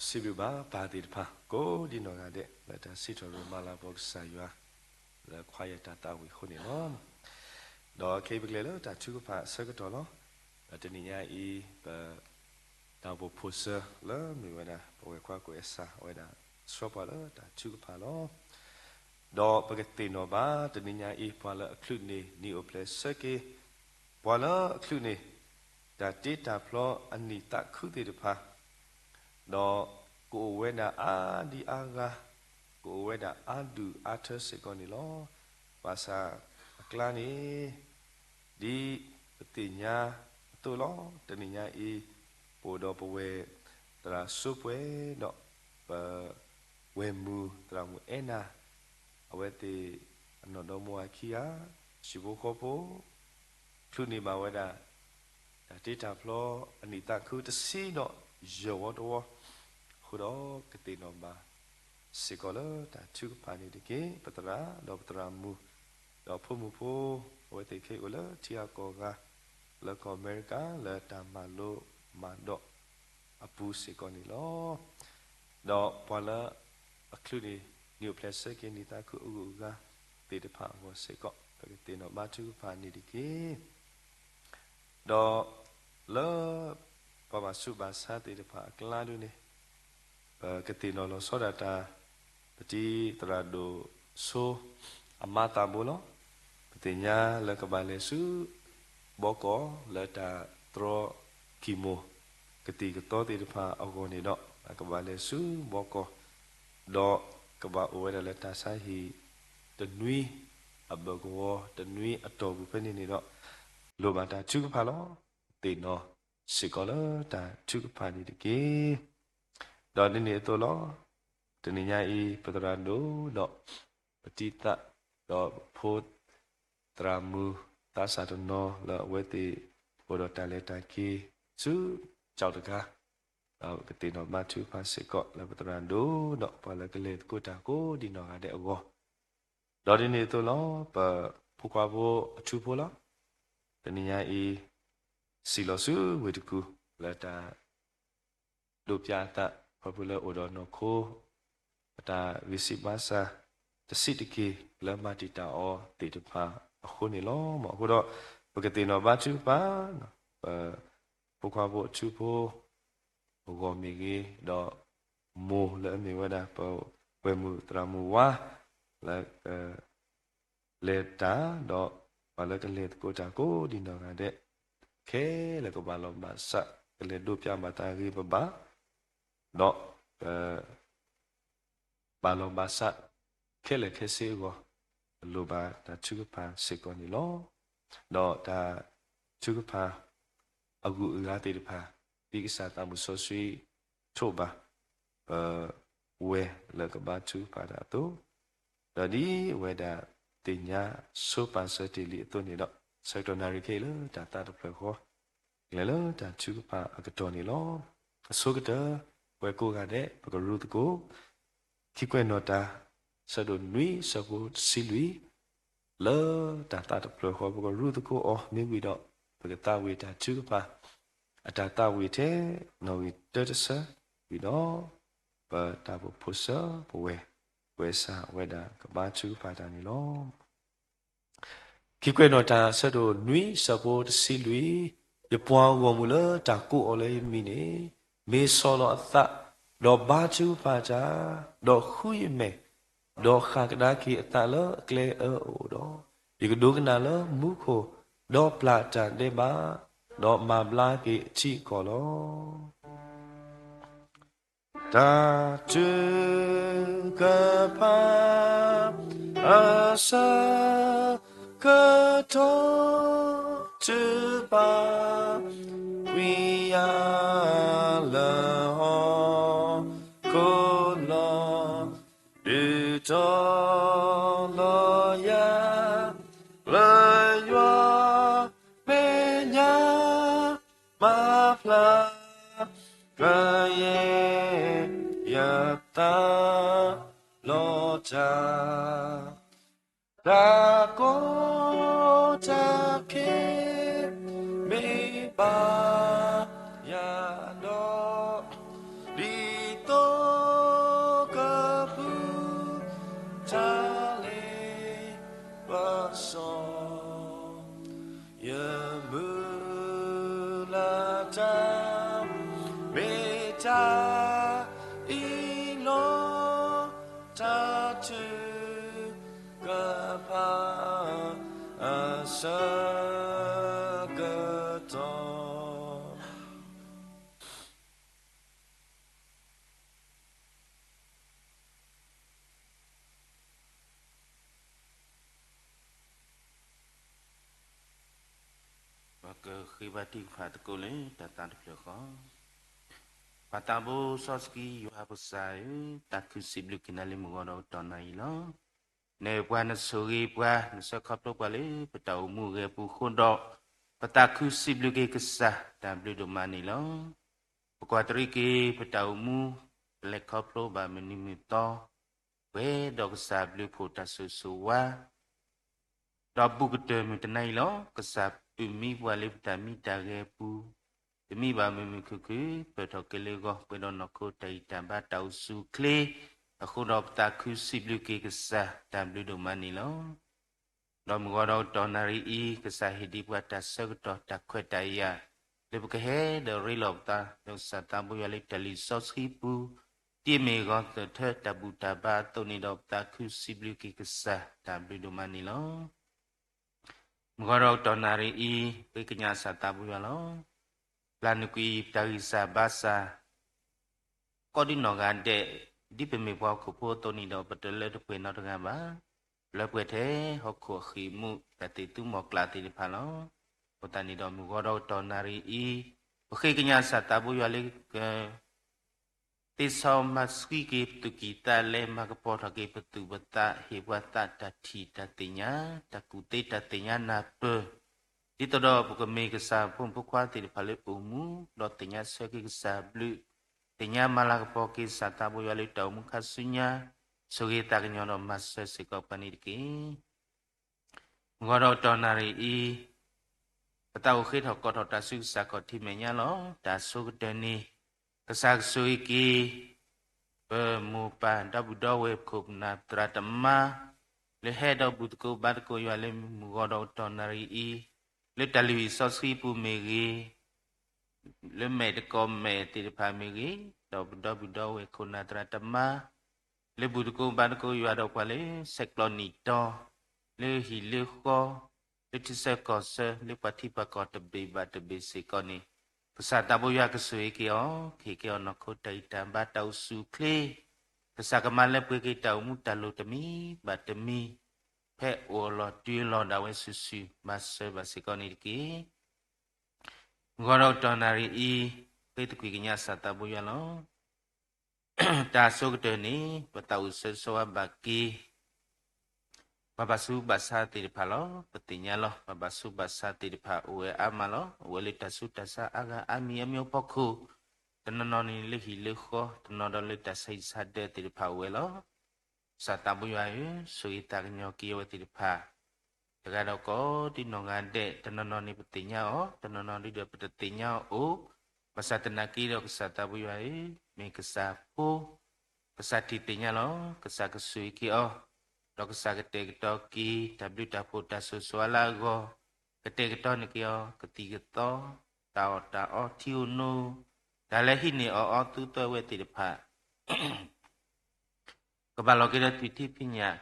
စီဘဘာဒီဖာကိုဒီနော်ကတဲ့လက်တာစီတော်မလာဘောက်ဆာရွာလက်ခွာရတာတာဝီခုနေနော်တော့ခေပကလေးလို့တာချူကဖာဆကတော့နော်တနည်းညာဤတာဘောပိုဆာလာမြေဝနာဘောခွာကိုအစာဝနာစရပါလားတာချူကဖာနော်တော့ပကတိနော်ဘာတနည်းညာဤပွာလာအခလုနေနီအိုပလက်ဆကေပွာလာအခလုနေတာတေတာဖလောအနိတခုတိတဖာတော့ကိုဝဲနာအာဒီအာဂါကိုဝဲနာအာဒူအာသစေကောနီလောပါစာကလာနီဒီပတိညာတူလောတနိညာဤပိုတော်ပဝဲတရာဆုပွဲတော့ဝဲမူတရာမူအနာအဝဲတေအနော်တော်မွာခီယာရှိဘခောပိုသူနေပါဝဲတာဒေတာဖလောအနိတခုတစီတော့ယောတော်ခုတော့ကတိနောဘာစေကောလတာချုပါနေတကေပတရာတော့ပတရာမူတော့ဖုံမူဖိုဝဲတေခေကိုလတီယာကောကလကောအမေရိကလာတမလိုမန်တော့အပူစေကောနီလောတော့ပွာလာအခလူနီနျူပလက်စကေနီတာခုဥကတေတဖာဝစေကောပကတိနောဘာချုပါနေတကေတော့လောပပစုဘာစာတေတဖာကလာဒုနေကတိနောလောစောဒတာပတိတရာဒိုဆိုအမတာဘောလောပတိညာလကဘာလေစုဘောကောလတာတရောကီမိုကတိကတော့တေတဖာအကောနေတော့ကဘာလေစုဘောကောတော့ကဘာအိုဝဲလတာဆိုင်ဟီတနွီအဘကောတနွီအတော်ဘူးဖနေနေတော့လိုဘာတာချုကဖာလောတေနောစေကောလတာချုကဖာနေတကေတော့ဒီနေ့တော့လောတနည်းညာဤပတရာနိုတော့ပတိတတော့ဖို့တရာမူတာစာတနောလဝဲတိဘောတော့တလက်တကေစုကြောက်တကားတော့ကတိနောမချူဖာစေကောလပတရာနိုတော့ပလကလေးကိုတာကိုဒီနောကတဲ့အကောတော့ဒီနေ့တော့လောပဖူကွာဖို့အချူဖို့လားတနည်းညာဤစီလောစုဝေတကူလတာလူပြတာpopular order no ko ta visibasa the sitiki lama dita o te de pa khu ni lo mo khu do pagati no ba chu pa pu kwa bo chu po go mi gi do mo le mi wa da po we mu tra mu wa la le ta do ba le le ko ta ko di no ga de ke le ko ba lo ba sa le do pya ma ta gi baတော့ဘာလုံးဘာစခဲလေခဲစေကိုလိုပါတာချုကပါစေကောနီလောတော့ဒါချုကပါအခုရာတေတဖာဒီကစားတာမှုဆိုဆွေချို့ပါဝဲလကဘာချူပါတာတော့ဒါဒီဝဲတာတင်ညာဆိုပါစတီလီတော့နေတော့စက်တနာရီခေလတာတာတဖခေါ်လေလောတာချုကပါအကတော်နီလောအစိုးကတဲ့ဝဲကိုကတဲ့ပကရုတကိုခိကွဲ့နော်တာဆဒိုနွီဆဘူစီလူလောတာတာတပလခေါ်ပကရုတကိုအော်မြင်ပြီးတော့ပကတာဝေတာချူပါအတာတာဝေတဲ့နော်ဝီတတဆာပြီးတော့ပတာဘပုဆာဘဝဲစာဝဲတာကဘာချူပါတာနီလောခိကွဲ့နော်တာဆဒိုနွီဆဘူစီလူရပွားဝမူလာတာကိုအော်လေးမီနေမေဆောလောအသတော့ဘာချူပါကြတော့ခူရမေတော့ခကဒါကီအတလကလေအိုတော့ဒီကဒုကနာလမူခိုတော့ပလာတာဒေဘာတော့မဘလာကီချီကောလောတာချူကပါအဆာကတော်ချူပါဝီယာတာကိုချကေမေပါယာတော့ဒီတော့ ke khibati fatkole tatan pyo Patabo soski yu hapusai taku siblu kinali mugodo tonai lo ne buana suri bua nusa kaplo bale patau mu ge pu khondo pataku siblu ge kesah dan blu domani lo Pukatri ke patau mu le kaplo ba menimito we dog sablu pota susuwa Dabu gede mitanai lo kesab umi wale vitami dage pu demi ba mimi kuku petokele go pedonoko tai tamba tausu kle aku dok taku siblu ke kesah dan blu domani lo dom godo tonari I kesah hidi buat dasar doh takwetaya lebu kehe de rilok ta dok satambu yale tali sos hipu Tieme go te tabu taba toni dok taku siblu ke kesah dan blu domani lo Mengorok tonari I Pekenya satabu yalo Planukui tarisa basa Kodi nogande Di pemipwa kupo toni do petele do pena dengan ba Lepwete hoko khimu Tati tu moklati di palo Potani do mengorok tonari I Pekenya satabu yali ke Tisau maski ke tu kita le makapota ke petu beta hebata dati datinya takute datinya nape itu do bukame kesa pun bukwati di pale umu do tinya segi kesa blu tinya malah poki satabu yali tau mukasunya sogi taknya no masa sikopanirki ngoro tonari I petau khit hokot hotasu sakoti menya lo dasu deni Kesak suiki pemupa dabudo web kubna tratama lehedo butku batku yale mugodo tonari I le taliwi soski pu megi le mediko me tiripa megi dabudo web kubna tratama le butku batku yado kwale seklonito le hiliko le tisekose le patipa kote biba te bisikoni Kesatabu ya kesui kio no kota itam batau sukle kesakamale pergi tau mutalu temi batemi pe olo tulo dawe susu masa basikoni ki ngoro tonari I petu kinya satabu ya lo tasuk deni batau sesuatu baki Babasu basa tiripalo, petinya loh babasu basa tiripa uwe amalo, uwe tasu tasa aga ami opoku. Tenononi lihi liho, tenonoli tasa isade tiripa uwe lo. Satabu yayu, suita nyoki uwe tiripa. Tegadoko dinongade tenononi petinya tenononi dia petinya Basa tenaki do kesatabu yayu, mi kesapu. Kesatitinya lo, kesakesuiki Dok sakete toki tabli dapu dasu suala go kete keto nikio ketiga to tao tiunu dalehi ni tu to we tidepa kebalo kita twiti pinya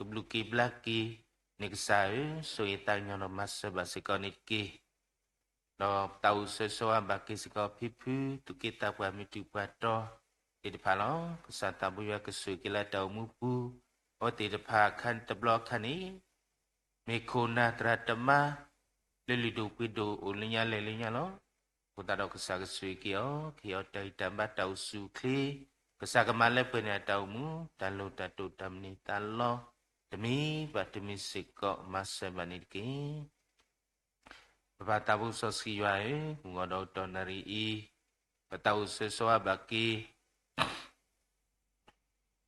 kebluki blaki niksai suita nyono masa basikoniki do tau sesuatu baki siko pipu tu kita buami tu bato tidepa lo kesatabu ya kesukila tau mupu tidak pakan teblok kani, mekona teratama, lelidu pidu ulinya lo, kita do kesal kesuikio, kio dari tambah tau sukli, kesal kemale punya taumu, talo tatu tamni talo, demi batemi sikok masa baniki, batabu sosiai, ngodo tonari I, batau sesuatu baki.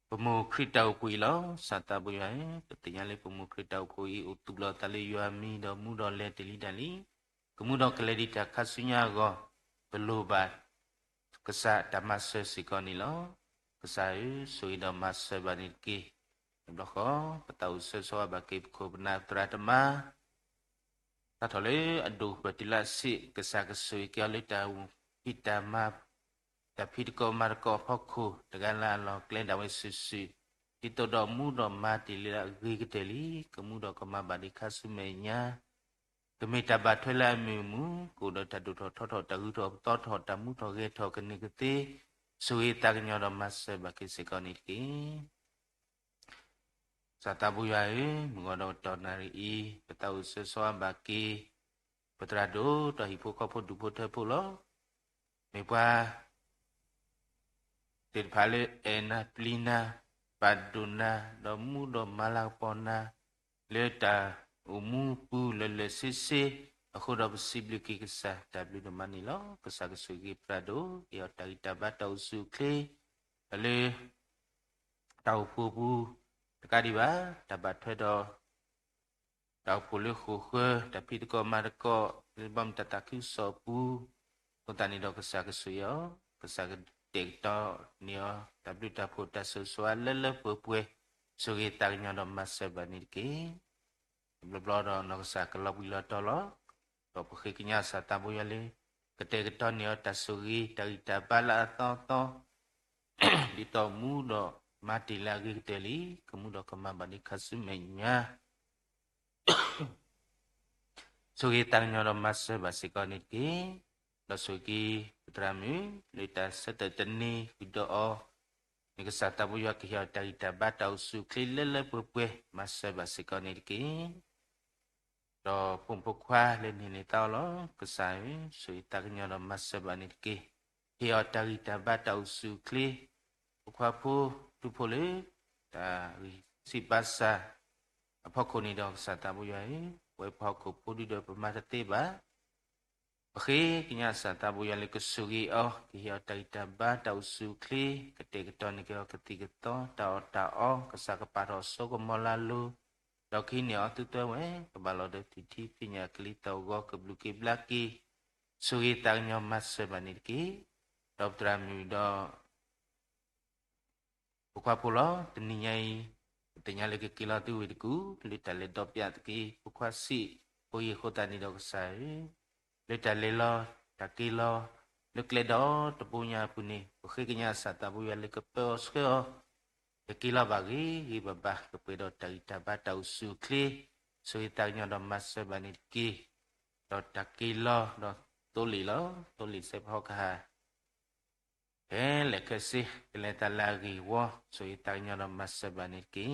Pemukritau kui lo sata buyai petinya le pemukritau kui utulo tali yuami do mudo le tili dali kemudo keledi takasunya go belubat kesa damase sikoni lo kesai suida mase baniki bloko petau sesuatu baki ko benar teratema tatole aduh batila si kesa kesui kiale tau kita map tapi ko marko pokku dengan lo klenda wesusu itu do mudo mati lila gigiteli kemudo koma badi kasumenya kemita batwela mimu kudo tadu toto tagu toto tamu toge to kenikete suwi tagnya do mas baki sekoniki satabu yai mengodo tonari I petau sesuatu baki ปตราโดต่อหิโพก็พดูโพเทโพลไม่ว่าติดพาเลเอนาปลีนาปัดดุนาดอมูดอมาลาปอนาเลตาอุมูปูเลเซเซအခုတော့ possibility ကစား w ဒမနီလောကစားကဆွေကြီးပရာဒိုယောတာဂီတာဘတ်တောစုခလေအလေတောက်ဖူဘူးတကဒီပါတဘတ်ထွဲတော့တောက်ဖူလခုခတပိတကောမာကောလဘမ်တတကူဆောပူကိုတနီတော့ကစားကဆွေယောကစားကတေတော့နီယော w တဖို့တဆဆွာလဲလဲပွပွဆိုရီတာညတော့မဆဘနီကေဘလဘလာတော့နောကစားကလဘီလာတော့တော့ပခိကညာစာတဘူရလေကတဲ့ကတော့နေတဆူရီတရီတဘလာတော့ဒီတော့မူတော့မတီလာဂီတလီကမှုတော့ကမဘာနိခဆုမညာဆိုရီတန်ညောမဆဘစီကနိကေတော့ဆိုကီပထမီလေတဆတတနီဝိတော့နိကစာတဘူရကရတရီတဘတောက်စုခလလပပွေမဆဘစီကနိကေတော့ပုံပခွာလည်းနေတော့လောကဆိုင်ဆွေတကညောမဆဘနိကေဟေယတရီတဘတောက်စုခလခွာဖို့သူဖို့လေဒါစီပါစာအဖို့ကိုနေတော့စတာဘူးရဲ့ဝေဖို့ကိုပူဒီတော့ပမာတေပါခေကညာစတာဘူးရဲ့ကဆူကြီးအောကီယတိုင်တဘတောက်စုခလီကတေကတော်နေကကတိကတော့တာအောကစကပါတော့စောကမလာလူတော့ခင်းရတူတော့ဝဲကဘလောတဲ့တီတီပညာကလီတော့ကဘလူကေဘလကီဆူရီတန်ညမဆဘနိကီတော့ဒရမီတော့ဘခွာပိုလောတနိယိတညာလေကီလာတူဝီတကူလေတလေတော့ပြတ်ကီဘခွာစီဘိုးရခိုတနီတော့ဆိုင်လေတလေလောတကီလောလုကလေတော့တပူညာပူနေဘခိကညာစတာဘူရလေကပောစခောတကီလာဘာဂီဟိဘဘကပေတော့တရီတဘတောက်စုခလီဆိုရတညတော့မဆဘနိကီတော့တကီလောတော့တိုလီလောတိုလီစေဖောခါle que sí le ta la ri wo so y ta nya no masabani ki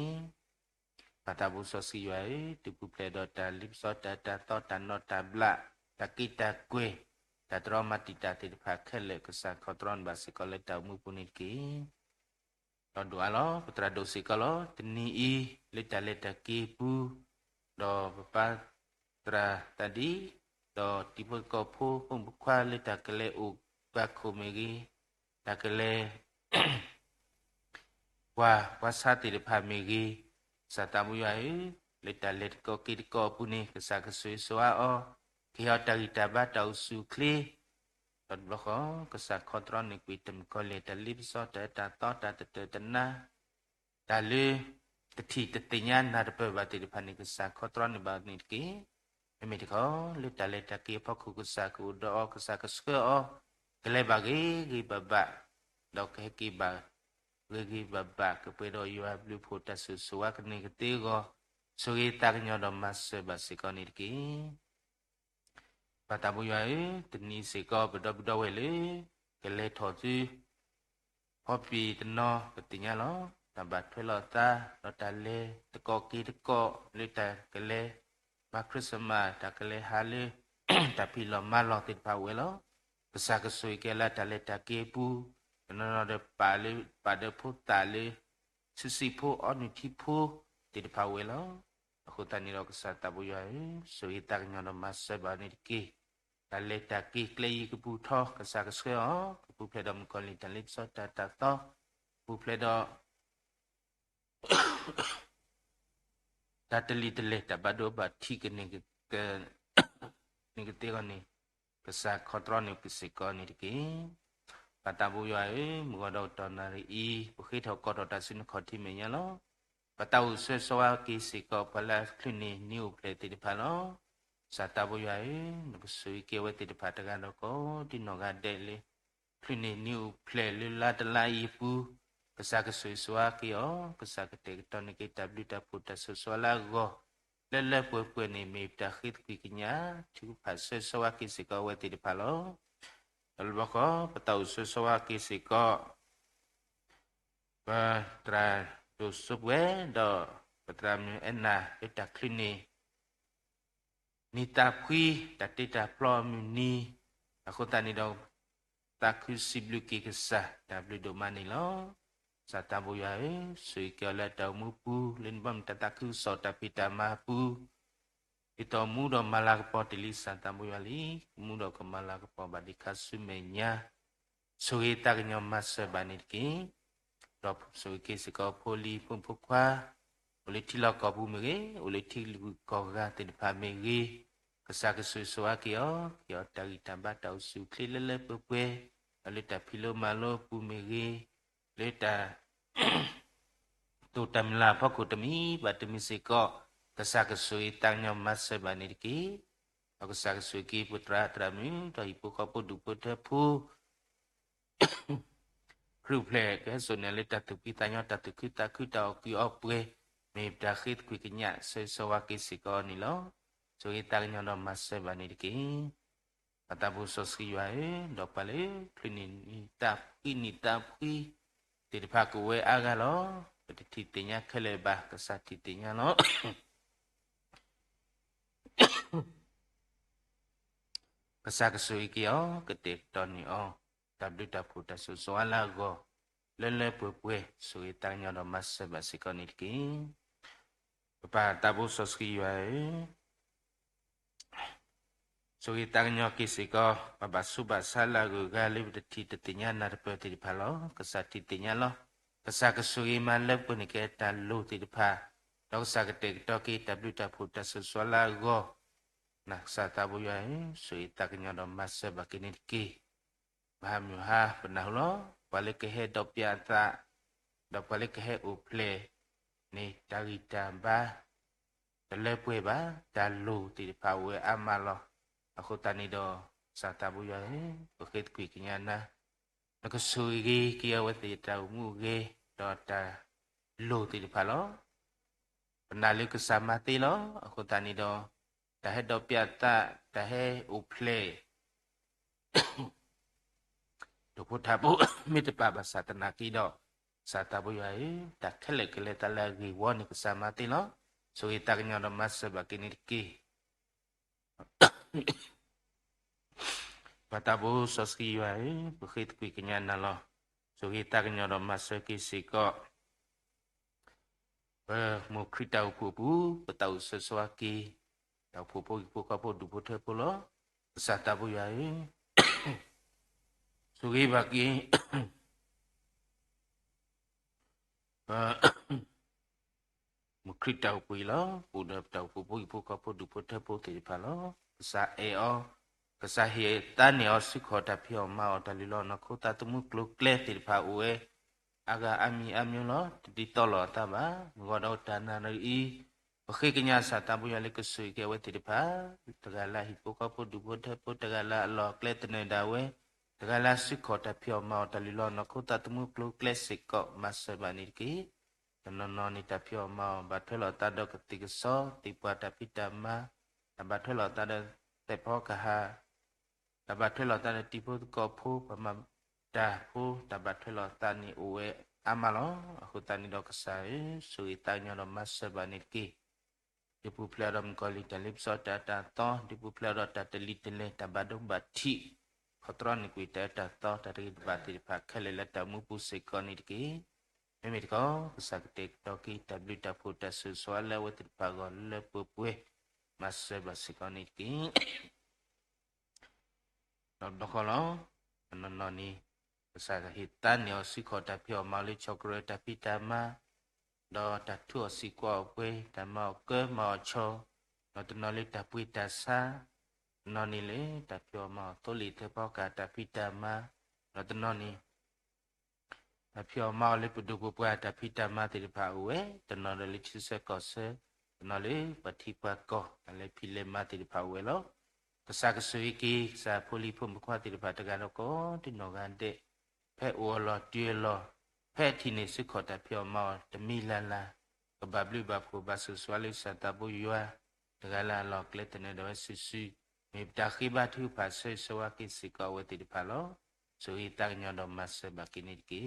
pata bu so si yo tu pu ple do ta lip so ta to ta no ta bla ta ki ta kwe ta tro ma ti ta ti pha khet le ka sa khotron ba si ko le ta mu pu ni ki do do alo putra do si ko lo tni i le ta ki pu do pa tra ta di do ti pu ko phu pum khwa le ta ke le u ba khu me giตะกะเลว่าสาติริภามีกีสตามุยายเลตาเลตโกกิตโกปุนีกะสะกะสุยสวาอกิฮตาริตาบะตาวสุคลีตดบลกะสะคอนตรอนนิกวิตมกอเลตาลิบซอตะตาตอตะตะตะนาตาลืตะทิตะติญานาตะเปบะติริภานิกะสะคอนตรอนนิบานิกีเอมิติโกเลตาเลตะกีพอคุกะสะกุดอกะสะกะสกอกะเลบะกีบะบะดอกกีบะกีบะบะกะเปโดยูอาบลูโพตัสสุวะกะนิกะติโกสุริตะกะญอดมัสบะสิกอนิกีปะตะบุยะตนิสิกอปะดอเวเลกะเลทอจุพอปีตะนอกะติญะลอตะบะထွဲลอตาลอตะเลตะกอกีตะกอเลตะกะเลมาคริสมาตะกะเลฮาเลตะพิลอมาลอติพาเวลอกะสะกะสุยกะละตะเลตะเกปูno de pale pada putale sisi po onu tipo ti de pawelo khotani ro sa tabuya so itak nyono masaba ni ki tale ta ki klei ku pu tho ka sa ka swe o ku pu ple dom kon li tale so ta ta to pu ple do ta tali tale ta ba do ba thi ke ni ke ni ke te ko ni ka sa khotron ni ki se ko ni kiปตาบุยายมุกดอกตอนนารีปุขิทอกอดตัสินขอที่เมียลอปตาอุเสสวากิสิกอปลาคลินีนิวเพลติดิพาลอสตาบุยายนกสุยเกวติดิพาตกันดอกดินอกาเดเลคลินีนิวเพลลลาตลาอีปูกษากสุยสวากิอกษากเตกตอนกิตาบลิตาพุตสสวลาโกเลปุปุนี่มีตาขิดกิญญาทุภาเสสวากิสิกอเวติดิพาลอAlbako patau sesuatu kisiko patra dosubwe do patra ena eta klini nita pui tatita plomuni aku tani do taku sibluki kesah tablu do mani lo satabu ya sui kala tau mupu linbam tataku so tapita mapu ito mudo malak potili satabu yali mudo ke malak po badika sumenya sui taknyo masa baniki dop sui kisiko poli pumpukwa oleh tilak kabu mege oleh tilu kora tidak mege kesak sesuatu kio dari tambah tahu sukli lele pepe oleh tak pilo malo pu mege leta tu tamla paku temi batemi seko kesak sui tangnya masa banirki kesak sui ki putra trami dah ibu kapu dupu depu ruple ke sonale tatu kitanya tatu kita ki opre me dakhit kui kenya sewaki siko nilo so itangnya no masa banirki kata bu soski wae dopale klini tapi tidak pakai we agalo titinya kelebah kesat titinya lo kesat kesui kio ketik toni tapi dapu dasu soala go lele pupue so itangnya no masa basiko nirki pa tabu soski wae so itangnya kisiko babasu basala go galib de titinya narpe di palo kesat titinya lo kesat kesui malep pun kita lu di pa dok saketek doki tapi dapu dasu soala go nah satabu ya so itangnya no masa baki nirki paham ha pernah lo balik ke head of piata dok balik ke head uple ni dari tambah telepue ba dalu di pa we amalo aku tani do satabu ya bukit kui kinyana nak suigi kia wati tau muge do ta lu ti palo penali kesama ti lo aku tani do tahe do piata tahe uple do putabu mit pa bahasa tenaki do satabu ya tak kele kele talagi woni kesama ti lo so itaknya do mas sebagini ki Patabu soski wae bukit kui kenyana lo so kita kenyana masa kisiko mu krita upupu betau sesuaki tau pupu ipu kapo dupu tepulo satabu yae sugi bagi mu krita upu lo udah tau pupu ipu kapo dupu tepu tipalo sa kesahitan ya sikho tapi mau dalilo naku tatumu klukle tilpa uwe aga ami lo ditolo taba ngodo dana ri oke kenya satabu yale kesui ke we tilpa tegala hipokapo dubo depo tegala lo kle tene dawe tegala sikho tapi mau dalilo naku tatumu klukle sikko masabaniki nono ni tapi mau batelo tado ketika so tipu tapi dama batelo tado tepo kaha tabat thelo tani tipu kopu pama dahu tabat thelo tani uwe amalo aku tani do kesai suitanya do masa baniki tipu plaram kali talip so data to tipu plaro data litele tabadum bati khotron ku data to dari bati pakhale la tamu pusikon iki emitko saktek toki tabli dapu dasu swala wetit pagon le pupue masa basikon iki Dokolo, noni kesahitan yo sikho tapi omali chokre tapi dama do datu sikwa kwe dama ke mocho no tenoli tapi dasa noni le tapi omo toli tepoka tapi dama no tenoni tapi omo le puduku pwa tapi dama tidak pawe tenoli le chise kose tenoli patipa ko ale pile mati tidak pawe lo Kesak suiki sa puli pumukwa ti pa tagano ko tinogande pe uolo dielo pe tini sikota pio ma de milala ko bablu bapu basu swali sa tabu yua tagala lo kletene do sisi me dakhiba tu pa se sawaki sikawe ti palo so itang nyodo mas bakini ki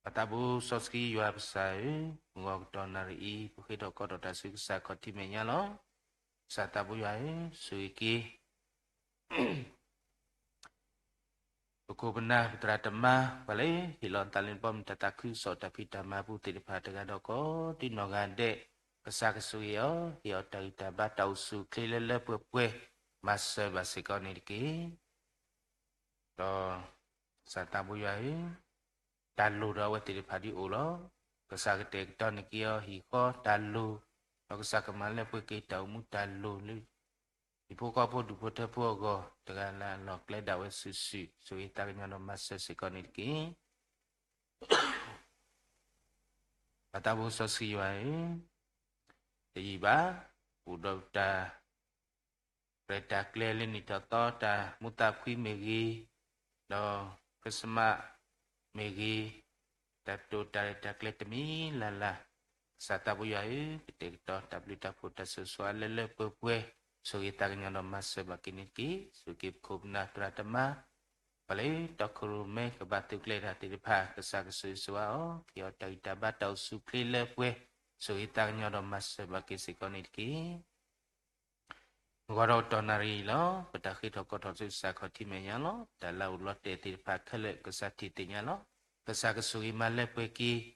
Patabu soski yua psai ngok donari i pukido ko do dasu sa koti menyalo Sata buyai suiki Bukubna putra dhamma balik hilon talin pom tataku so tapi dhamma putih pada gadoko di nogande kesakesuyo hio dari dhamma tausu kelele pue masa basikon iki to sata buyai dalu rawa tiri padi ulo kesakete don ikio hiko dalu no kesakamale pue kita umu dalu li ibu kapo dupo tepo go dengan la lok le dawe susu so itarnya no masa sikon iki kata bu sosiai iba udah reda klelin ni toto da mutapki megi do kesema megi tato da kletemi lala sata buyai kita tabli tapo da sesuai lele pue so itarnya no masa bakin iki so kip kubna pratama Balik dokuru me kebatu kle hati dipa kesak sesuatu kio dari dapat tau sukli lepwe so itarnya do masa bagi sikoniki ngoro donari lo pedaki doko dosu sakoti menya lo dalau lo de dipa kele kesak titinya lo kesak suri malepwe ki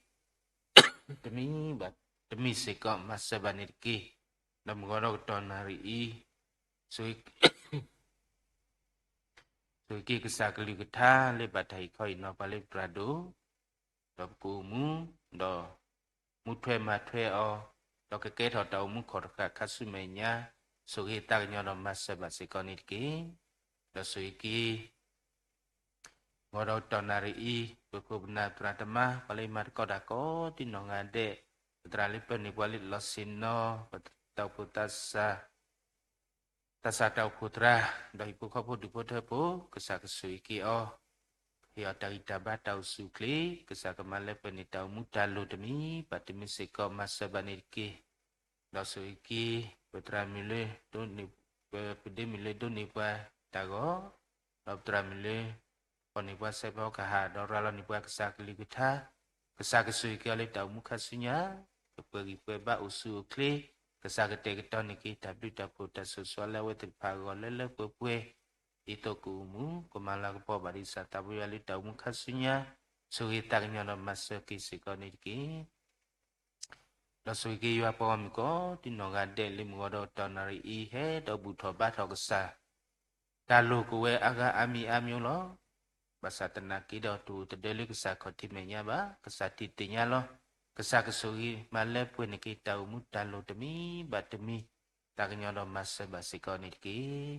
demi sikon masa baniki dan ngoro donari i so Suki kesakali kita lebatai kau ino balik beradu, do kumu do mutwe matwe o do keket o do mukor kasumenya suki tarnya do masa basikoniki do suki ngoro donari i bukubna pratama balik markodako di nongade terali penibalik losino tau putasa Tasatau putra dari buka po dupo tepo kesak suiki oh hia dari dapat tau sukli kesak kemale penitau muda lo demi batimi seko masa baniki do suiki putra mile do ni pede mile do ni pa tago putra mile oni pa sepo kaha do rala ni pa kesak ligutha kesak suiki ale tau mukasunya kepegi peba usu kli Kesakete kita niki tapi dapat sesuatu lewat terpago lele pupue itu kumu kemala kepo barisa tapi ali tahu mukasunya suitarnya no masa kisikon niki lo suiki yu apa amiko di nongade limuodo donari ihe do buto bato kesa kalau kue aga ami lo basa tenaki do tu terdeli kesakoti menya ba kesatitinya lo Kesak kesuri malah pun kita umut dalu demi batemi taknya do masa basikon iki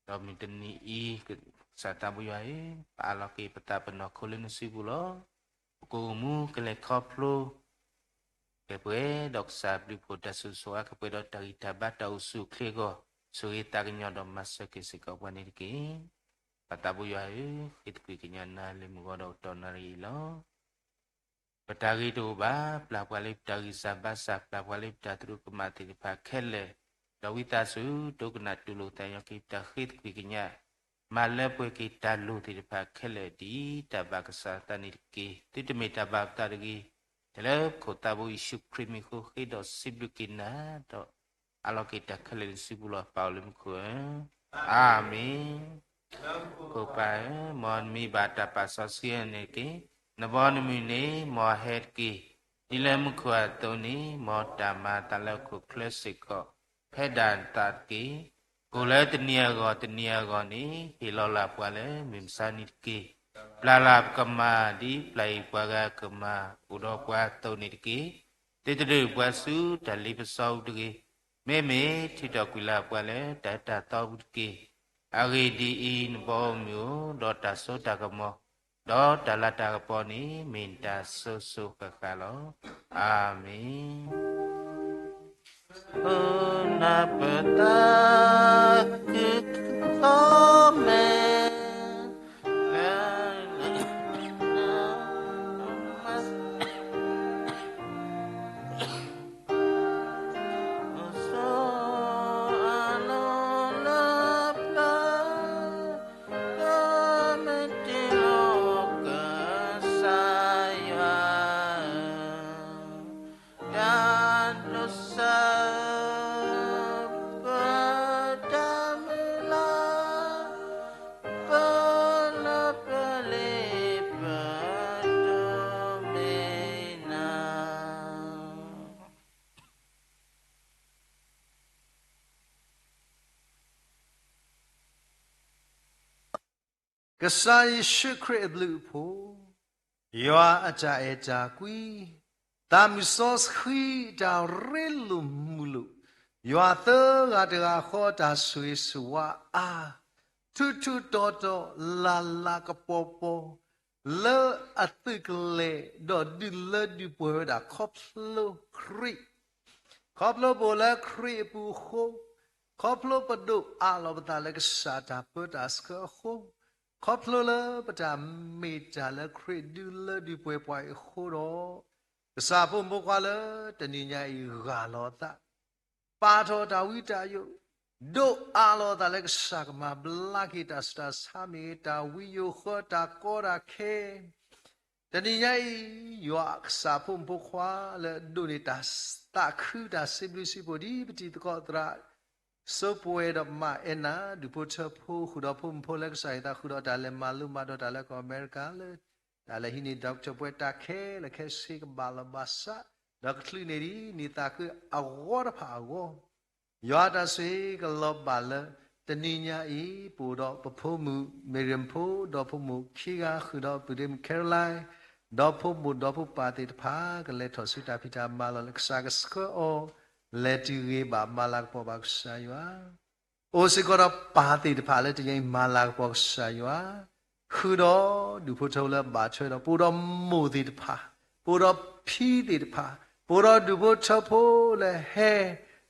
do miteni I sata buyai alaki peta penokulin sibulo kumu kele koplo kepe doksa bli poda susua kepe do dari dabat do usu klego suri taknya do masa kisikon iki peta buyai itu kikinya na limugodo donari lo Petari tu ba, pelapalip dari sabasa, pelapalip dari kemati dipakele. Dawita su, tu kena dulu tanya kita hit kikinya. Malah pun kita lu dipakele di tabak kesehatan iki. Ti demi tabak tadi. Dalam kota bu isu krimiku hidup sibukina do. Alo kita kalian sibulah paulim ku. Amin. Kupai mon mi bata pasosian iki. Nabon mini mohet ki ilmu kuatoni modama talaku klasiko pedan tatki kule tenia go ni hilola pale mimsani ki lalap kema di play paga kema udo kuatoni ki titru puasu dali pesau digi meme tidak kula pale data tau ki ari di in bomyo dota soda kemo Do dalada poni minta susu kekalo. Amin. Una peta komen. ကစားယေရှုခရစ်ဘလူးဖို့ယောအကြအကြကွီတာမီဆော့ခီတာရဲလူမူလူယောသောကတကခေါ်တာဆွေစွာအာတူတူတော်တော်လာလာကပေါ်ပေါ်လေအတိကလေဒေါ်ဒီလေဒီပေါ်တာခေါပလိုခရီခေါပလိုပေါ်လာခရီပူခိုခေါပလိုပဒုအာလောပတာလက်စာတာပတာစခခိုခေါပလိုလပတာမေတာလခရီဒူလဒီပွဲပွိုင်ခိုတော့ကစားဖို့မကွာလတဏိညာဤဂါလောတာပါတော်တာဝိတာယုဒုအာလောတာလက်စာကမဘလာကိတာစတာသာမေတာဝိယုခောတာကောရာခေတဏိညာဤယောကစားဖို့မကွာလဒုနေတာတာခုတာစိဘလစီပိုဒီပတိတကောတရာစပွဲတော့မအနာဒုပိုချဖို့ခုတော့ဖို့ဖို့လက်ဆိုင်တာခုတော့ဒါလည်းမလူမတော့ဒါလည်းကောအမေရိကန်လေဒါလည်းဟိနေဒေါက်တာပွဲတာခဲလက်ခဲစီကဘာလဘာစာဒေါက်တာနေဒီနေတာကအဝေါ်ဖာကိုယောတာစေကလောဘာလတနိညာဤပူတော့ပဖို့မှုမေရမ်ဖို့တော့ဖို့မှုခိကခုတော့ပူဒင်ကယ်လိုင်းတော့ဖို့မှုတော့ဖို့ပါတိတဖာကလေးထော်စုတာဖိတာမာလလက်စားကစကောလက်တူရေးပါမာလာပေါ်ပါဆာယွာအိုစကောပါတိတဖာလက်တရင်မာလာပေါ်ဆာယွာခုတော့ဒုဖို့ထုံးလက်ပါချွဲတော့ပူတော့မိုတိတဖာပူတော့ဖြီးတိတဖာပူတော့ဒုဖို့ချဖို့လဲဟဲ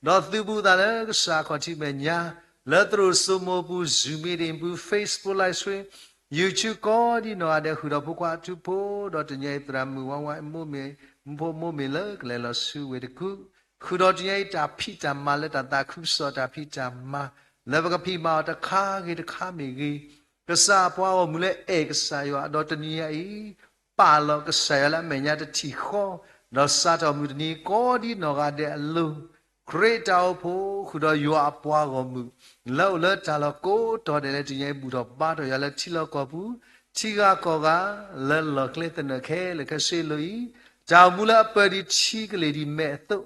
တော့သူဘူးတာလဲစာခေါ်ချိမညာလက်သူစမောဘူးဇူမီရင်ဘူး Facebook လိုက်ဆွေ YouTube ကောဒီနော်တဲ့ခုတော့ဘုကွာသူဖို့တော့တညဲတရမူဝဝမို့မေဖို့မို့မေလဲကလေးလဆူဝေတကူခုတော့တညဲတာဖိတာမလက်တာခုစောတာဖိတာမလဘကဖိမာတခါကြီးတခါမီကြီးကစားပွားမူလဲဧကစားရောတော့တညဲဤပါလောကစားရလာမညာတတိခောတော့စားတော်မူတနီကောဒီနော်ကတဲ့အလုံးခရစ်တော်ဖို့ခုတော့ယောအပွားတော်မူလောက်လက်တာလကိုတော်တယ်လေတညဲဘူးတော့ပါတော်ရလဲချီလောက်ကောဘူးချီကကောကလဲလောကလေတနခဲလေကရှိလို့ဤကြောင့်မူလပရိချီကလေးဒီမဲ့တော့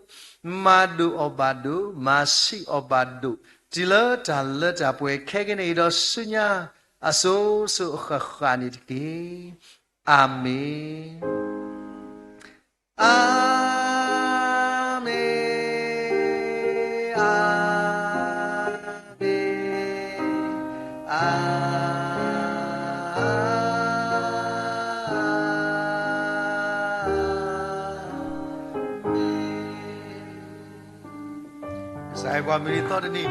မာဒူအဘဒူမာစီအဘဒူဒီလတာလက်တာပွဲခဲကနေတော့စညာအစိုးစုခခာနိတကေအာမင်အာမင်ဆိုင်ကွာမီတော်တနီ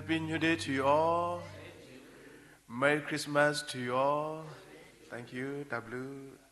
Happy New Day to you all. Merry Christmas to you all. Thank you, W.